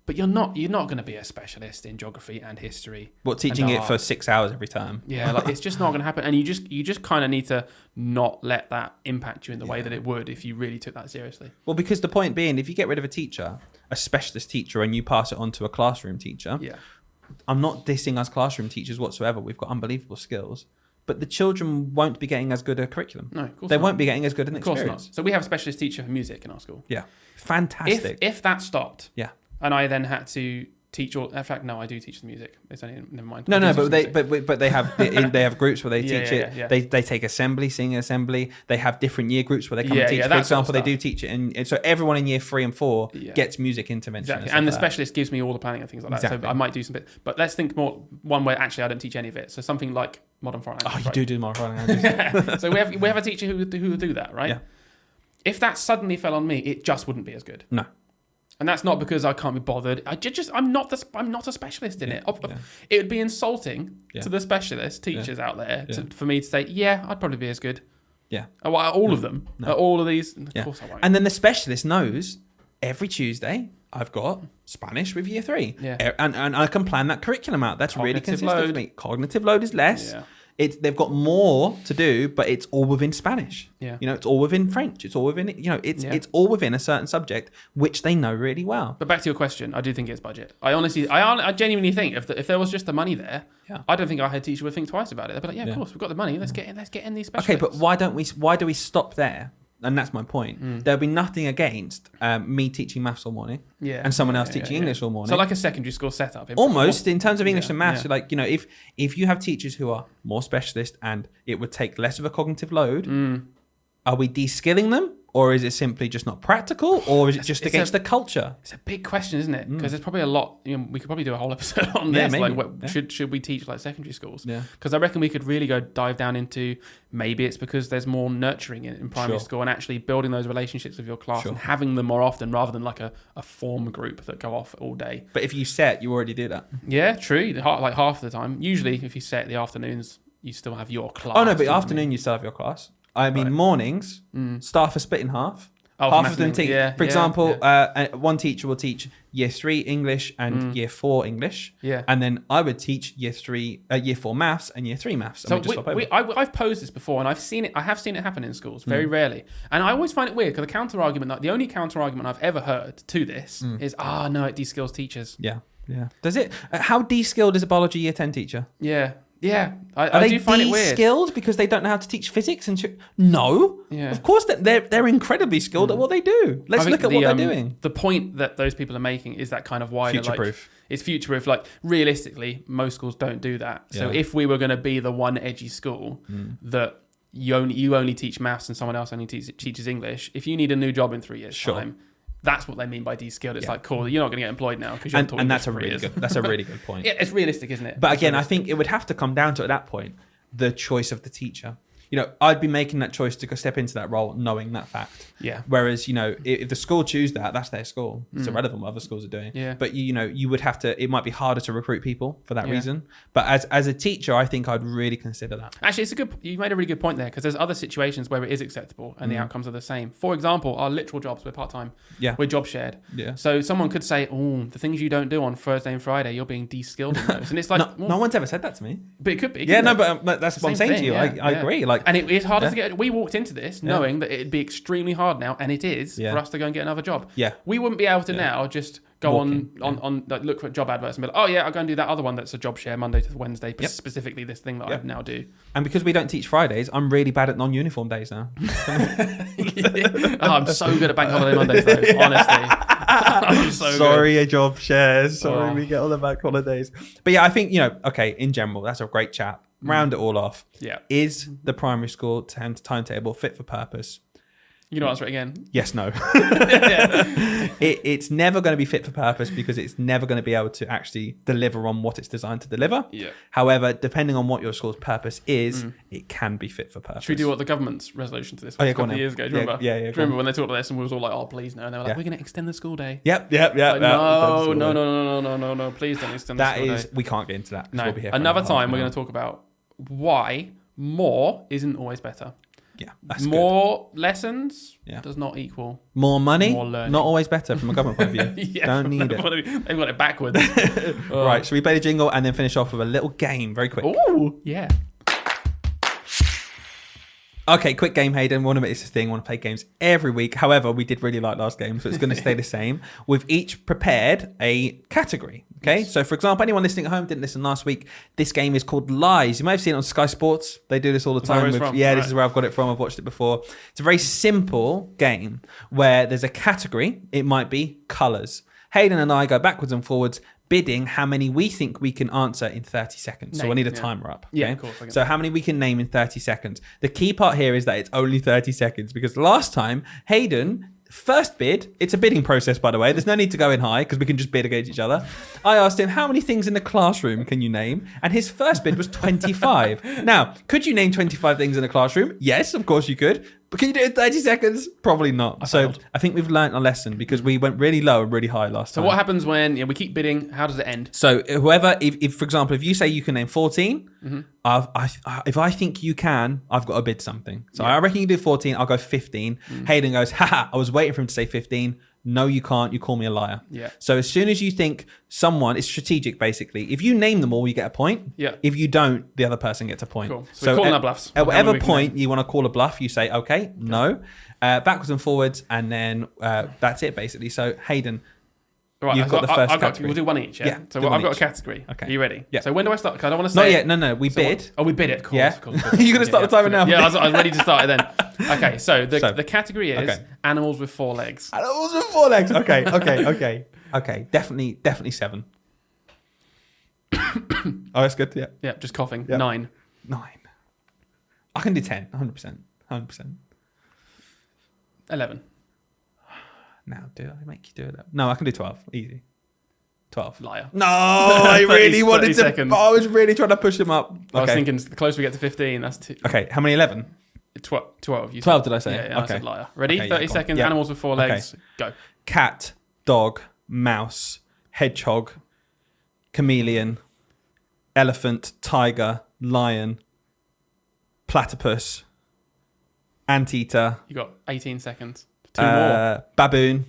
But you're not going to be a specialist in geography and history. What, teaching it for 6 hours every time? Yeah, like it's just not going to happen. And you just kind of need to not let that impact you in the way that it would if you really took that seriously. Well, because the point being, if you get rid of a teacher, a specialist teacher, and you pass it on to a classroom teacher, I'm not dissing us classroom teachers whatsoever. We've got unbelievable skills. But the children won't be getting as good a curriculum. No, of course they not. won't be getting as good an experience. Of course not. So we have a specialist teacher for music in our school. Yeah. Fantastic. If that stopped, yeah, and I then had to teach all. In fact, no, I do teach the music. It's only never mind. No, but they have groups where they teach it. Yeah. They take assembly, singing assembly. They have different year groups where they come and teach. For example, they do teach it, and so everyone in year 3 and 4 gets music intervention. Exactly, and the specialist gives me all the planning and things like that. So I might do some bit, but let's think more one where actually I don't teach any of it. So something like modern foreign languages. Oh, you do modern foreign languages. So we have a teacher who would do that, right? Yeah. If that suddenly fell on me, it just wouldn't be as good. No. And that's not because I can't be bothered. I'm not a specialist in it. It would be insulting to the specialist teachers out there for me to say, I'd probably be as good. Yeah. All of them. All of these. Of course I won't. And then the specialist knows every Tuesday I've got Spanish with year 3. Yeah. And I can plan that curriculum out. That's really consistent for me. Cognitive load is less. Yeah. They've got more to do, but it's all within Spanish. Yeah. It's all within French. It's all within, it's all within a certain subject, which they know really well. But back to your question, I do think it's budget. I genuinely think if there was just the money there, I don't think our head teacher would think twice about it. They'd be like, of course, we've got the money. Let's get in these specialists. Okay, but why do we stop there? And that's my point. There'll be nothing against me teaching maths all morning and someone else teaching English all morning. So like a secondary school setup. Almost, in terms of English and maths, like, if you have teachers who are more specialist and it would take less of a cognitive load, are we de-skilling them? Or is it simply just not practical? Or is it just against the culture? It's a big question, isn't it? Because there's probably a lot. We could probably do a whole episode on this. Maybe. Should we teach like secondary schools? Yeah. Because I reckon we could really dive down into maybe it's because there's more nurturing in primary school and actually building those relationships with your class and having them more often rather than like a form group that go off all day. But if you set, you already do that. Yeah, true. Like half the time. Usually, if you set the afternoons, you still have your class. Oh no, but afternoon you still have your class. I mean, mornings, staff are split in half. Half of them teach. For example, one teacher will teach year 3 English and year 4 English. Yeah. And then I would teach year 4 maths and year 3 maths. And so I've posed this before and I have seen it happen in schools very rarely. And I always find it weird because the only counter argument I've ever heard to this is, no, it de-skills teachers. Yeah. Yeah. Does it? How de-skilled is a biology year 10 teacher? Yeah. Yeah, Are I they do find it weird. skilled because they don't know how to teach physics and no? Yeah. Of course they're incredibly skilled at what they do. Let's look at what they're doing. The point that those people are making is that kind of wider, Future-proof. It's future-proof. Like, realistically, most schools don't do that. So Yeah. if we were going to be the one edgy school that you only teach maths and someone else only teaches English, if you need a new job in 3 years' time, that's what they mean by de-skilled. It's like, cool, you're not going to get employed now because you're not And that's a really good point. Yeah, it's realistic, isn't it? But again, I think it would have to come down to, at that point, the choice of the teacher. You know, I'd be making that choice to go step into that role knowing that fact. Yeah. Whereas, you know, if the school choose that, that's their school. It's irrelevant what other schools are doing. Yeah. But, you know, you would have to, it might be harder to recruit people for that reason. But as a teacher, I think I'd really consider that. Actually, you made a really good point there, because there's other situations where it is acceptable and the outcomes are the same. For example, our literal jobs, we're part-time. Yeah. We're job shared. Yeah. So someone could say, oh, the things you don't do on Thursday and Friday, you're being de-skilled in those. And it's like... No one's ever said that to me. But it could be. Yeah, no, but that's what I'm saying to you. Yeah, I agree. Like, and it's harder to get... We walked into this knowing that it'd be extremely hard now, and it is, for us to go and get another job. Yeah. We wouldn't be able to now just go on like, look for job adverts and be like, oh yeah, I'll go and do that other one that's a job share Monday to Wednesday, specifically this thing that I now do. And because we don't teach Fridays, I'm really bad at non-uniform days now. I'm so good at bank holiday Mondays though, honestly. I'm so Sorry, good. a job shares. Sorry, we get all the bank holidays. But yeah, I think, you know, okay, in general, that's a great chat. Round it all off. Yeah. Is the primary school timetable fit for purpose? You can answer it again. Yes, no. It's never going to be fit for purpose because it's never going to be able to actually deliver on what it's designed to deliver. Yeah. However, depending on what your school's purpose is, it can be fit for purpose. Should we do what the government's resolution to this was Oh, yeah, a couple of years ago? Do you remember? Yeah. Do you remember when they talked about this and we was all like, oh, please no. And they were like, we're going to extend the school day. Yep. Like, no, please don't extend the school day. We can't get into that. No. We'll be here Another time we're going to talk about why more isn't always better. Yeah, that's more lessons Yeah. does not equal more money. More learning. Not always better from a government point of view. Don't need it. They've got it backwards. Right, should we play the jingle and then finish off with a little game very quick? Ooh, yeah. Okay, quick game, Hayden. Want to make this a thing. Want to play games every week. However, we did really like last game, so it's going to stay the same. We've each prepared a category. Okay, so for example, anyone listening at home didn't listen last week. This game is called Lies. You might have seen it on Sky Sports. They do this all the time. This is where I've got it from. I've watched it before. It's a very simple game where there's a category. It might be colours. Hayden and I go backwards and forwards, bidding how many we think we can answer in 30 seconds. So we need a timer up. Okay? Yeah, of course. So how many we can name in 30 seconds. The key part here is that it's only 30 seconds because last time, Hayden, first bid, it's a bidding process, by the way. There's no need to go in high because we can just bid against each other. I asked him, how many things in the classroom can you name? And his first bid was 25. Now, could you name 25 things in a classroom? Yes, of course you could. But can you do it in 30 seconds? Probably not. So I think we've learned a lesson because we went really low and really high last time. So what happens when we keep bidding? How does it end? So whoever, if for example, if you say you can name 14, if I think you can, I've got to bid something. So I reckon you do 14, I'll go 15. Hayden goes, haha, I was waiting for him to say 15. No, you can't. You call me a liar. Yeah. So as soon as you think someone, it's strategic basically. If you name them all, you get a point. Yeah. If you don't, the other person gets a point. Cool. So we're calling our bluffs. At whatever point you want to call a bluff, you say, okay, no, backwards and forwards, and then that's it basically. So Hayden, right, you've got the first category. We'll do one each, yeah? So I've got a category. Okay. Are you ready? Yeah. So when do I start? Because I don't want to say Not yet. No. We bid. We bid it. Of course. Yeah. Of course. You're going to start the timer now. Yeah, I was ready to start it then. Okay, so the category is animals with 4 legs. Animals with 4 legs. Okay. Definitely 7. Oh, that's good. Yeah. Yeah, just coughing. Yeah. 9. I can do 10. 100%. 11. Now, do I make you do it? No, I can do 12. Easy. 12. Liar. No, I really wanted to. Seconds. I was really trying to push him up. Okay. I was thinking the closer we get to 15, that's 2. Okay, how many? 11? 12. 12, did I say? Yeah, I said liar. Ready? Okay, 30 seconds. Yeah. Animals with 4 legs. Go. Cat, dog, mouse, hedgehog, chameleon, elephant, tiger, lion, platypus, anteater. You got 18 seconds. 2 more. Baboon,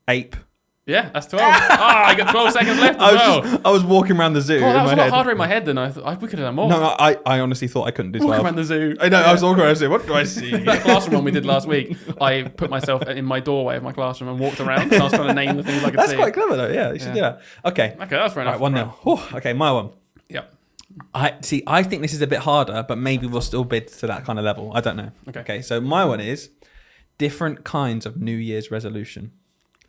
ape. Yeah, that's 12. I got 12 seconds left as well. I was walking around the zoo. Oh, that was a lot harder in my head than I thought. We could have done more. No, I honestly thought I couldn't do 12. Walking around the zoo. I know, I was walking around the zoo. What do I see? That classroom one we did last week, I put myself in my doorway of my classroom and walked around and I was trying to name the things I could see. That's quite clever though, yeah. You should do that. Okay. Okay, that's fair enough. Right, 1-0. Okay, my one. Yep. I think this is a bit harder, but maybe we'll still bid to that kind of level. I don't know. Okay. So my one is different kinds of New Year's resolution.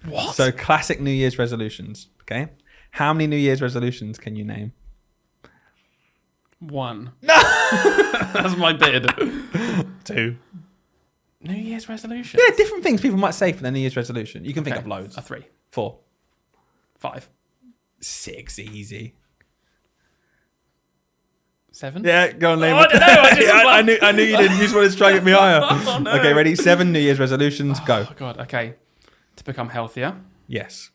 What? So classic New Year's resolutions. Okay. How many New Year's resolutions can you name? 1. No. That's my bid. 2. New Year's resolution. Yeah, different things people might say for their New Year's resolution. You can think of loads. A 3. 4. 5. 6. Easy. 7. Yeah, go on, name I don't know. I knew you didn't. You just wanted to try and get me higher. Oh, no. Okay, ready? 7 New Year's resolutions. Go. Oh God. Okay. To become healthier. Yes.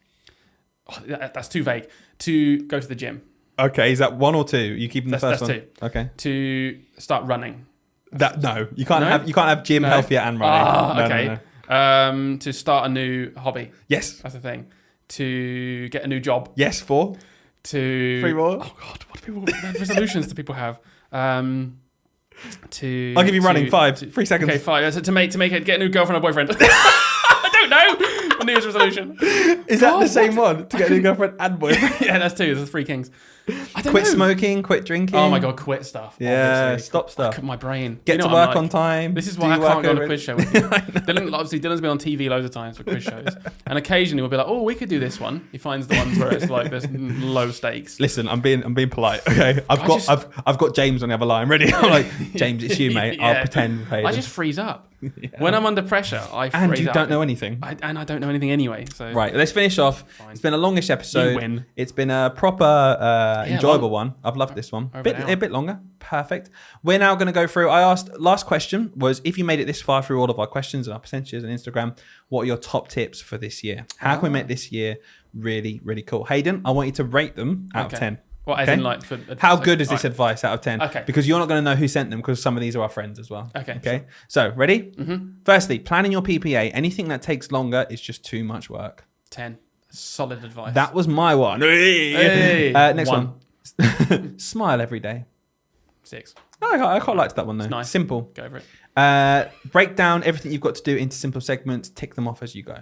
Oh, that's too vague. To go to the gym. Okay, is that 1 or 2? You keeping the first that's one? 2. Okay. To start running. No, you can't have gym, healthier, and running. Okay. No. To start a new hobby. Yes. That's the thing. To get a new job. Yes. 4. To 3 more. Oh God, what resolutions do people have? I'll give you running. 5. 3 seconds. Okay, 5. To make it get a new girlfriend or boyfriend. I don't know. My New Year's resolution. Is that the same one? To get a new girlfriend and boyfriend? Yeah, that's 2. There's 3 kings. Quit smoking, quit drinking. Oh my God, quit stuff. Yeah, obviously. stop stuff. My brain. Get to work on time. This is why I can't go on a quiz show with you. Dylan's been on TV loads of times for quiz shows. And occasionally we'll be like, oh, we could do this one. He finds the ones where it's like there's low stakes. Listen, I'm being polite. Okay, I've got James on the other line ready. I'm like, James, it's you, mate. Yeah. I'll pretend. I just freeze up. Yeah. When I'm under pressure, I freeze up. And you don't know anything. I don't know anything anyway. So right, let's finish off. Fine. It's been a longish episode. You win. It's been a proper, enjoyable one. I've loved this one. A bit longer. Perfect. We're now going to go through. I asked, last question was, if you made it this far through all of our questions and our percentages and Instagram, what are your top tips for this year? How can we make this year really, really cool? Hayden, I want you to rate them out of 10. Well, as in like for how good is this advice out of 10? Okay. Because you're not going to know who sent them because some of these are our friends as well. Okay. Sure. So, ready? Mm-hmm. Firstly, planning your PPA. Anything that takes longer is just too much work. 10. Solid advice. That was my one. Hey. Next one. Smile every day. 6. I quite liked that one though. It's nice. Simple. Go over it. Break down everything you've got to do into simple segments. Tick them off as you go.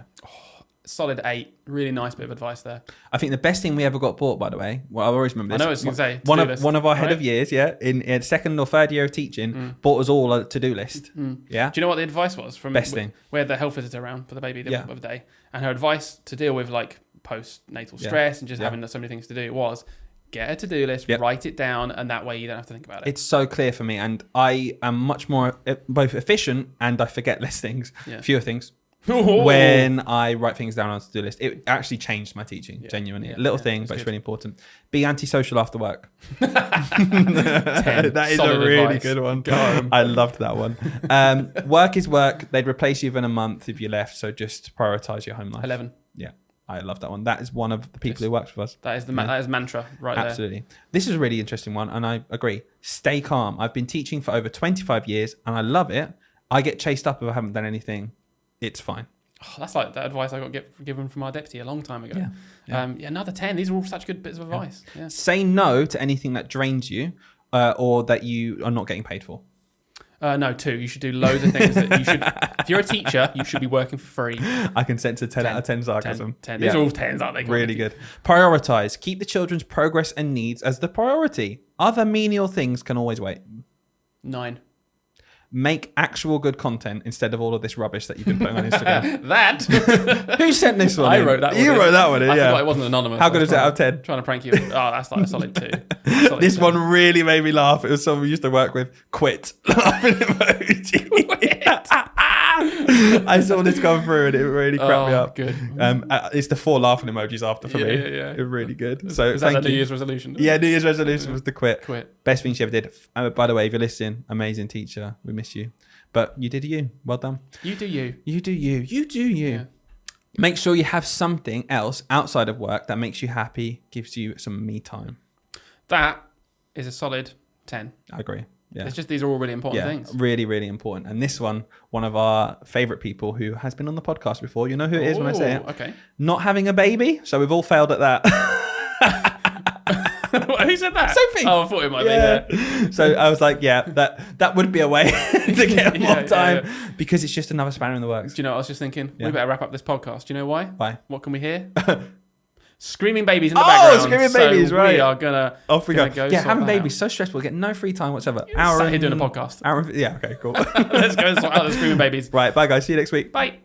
Solid 8. Really nice bit of advice there. I think the best thing we ever got bought, by the way, well, I always remember this. I know what I was going to say. One of our head of years, in second or third year of teaching, bought us all a to-do list. Yeah. Do you know what the advice was? Best thing. We had the health visitor around for the baby the other day, and her advice to deal with like postnatal stress and just having so many things to do was get a to-do list, write it down, and that way you don't have to think about it. It's so clear for me, and I am much more both efficient and I forget less things, fewer things. When I write things down on a to-do list, it actually changed my teaching, genuinely. Little thing, but it's really important. Be antisocial after work. That is a really good one. I loved that one. Work is work. They'd replace you within a month if you left, so just prioritize your home life. 11. Yeah, I love that one. That is one of the people who works with us. That is that is mantra right there. Absolutely. This is a really interesting one, and I agree. Stay calm. I've been teaching for over 25 years, and I love it. I get chased up if I haven't done anything. It's fine. Oh, that's like that advice I got given from our deputy a long time ago. Another 10. These are all such good bits of advice. Yeah. Say no to anything that drains you or that you are not getting paid for. No, 2. You should do loads of things that you should. If you're a teacher, you should be working for free. I can sense a 10 out of 10 sarcasm. 10. These are all 10s, aren't they? Really good. Prioritize. Keep the children's progress and needs as the priority. Other menial things can always wait. 9. Make actual good content instead of all of this rubbish that you've been putting on Instagram. That? Who sent this one? I wrote that one. You wrote that one, I forgot it wasn't anonymous. How good is it out of 10? Trying to prank you. Oh, that's like a solid 2. This one really made me laugh. It was someone we used to work with. Quit. Laughing emoji. I saw this come through and it really cracked me up. Good. It's the 4 laughing emojis after for me. Yeah. It was really good. So was that the New Year's resolution? Yeah, New Year's resolution was to quit. Quit. Best thing she ever did. By the way, if you're listening, amazing teacher. We miss you. But you did you. Well done. You do you. You do you. You do you. Yeah. Make sure you have something else outside of work that makes you happy, gives you some me time. That is a solid 10. I agree. Yeah. It's just these are all really important things. Really, really important. And this one of our favourite people who has been on the podcast before, you know who it is when I say it. Okay. Not having a baby. So we've all failed at that. Who said that? Sophie. Oh, I thought it might be. Yeah. So I was like, that would be a way to get more time because it's just another spanner in the works. Do you know what I was just thinking? We better wrap up this podcast. Do you know why? Why? What can we hear? screaming babies in the background. Screaming so babies, right. We are gonna Off we go. go Yeah, sort having that babies out. so stressful. Get no free time whatsoever. Sat here doing a podcast. Yeah, okay, cool. Let's go sort out the screaming babies. Right, bye guys. See you next week. Bye.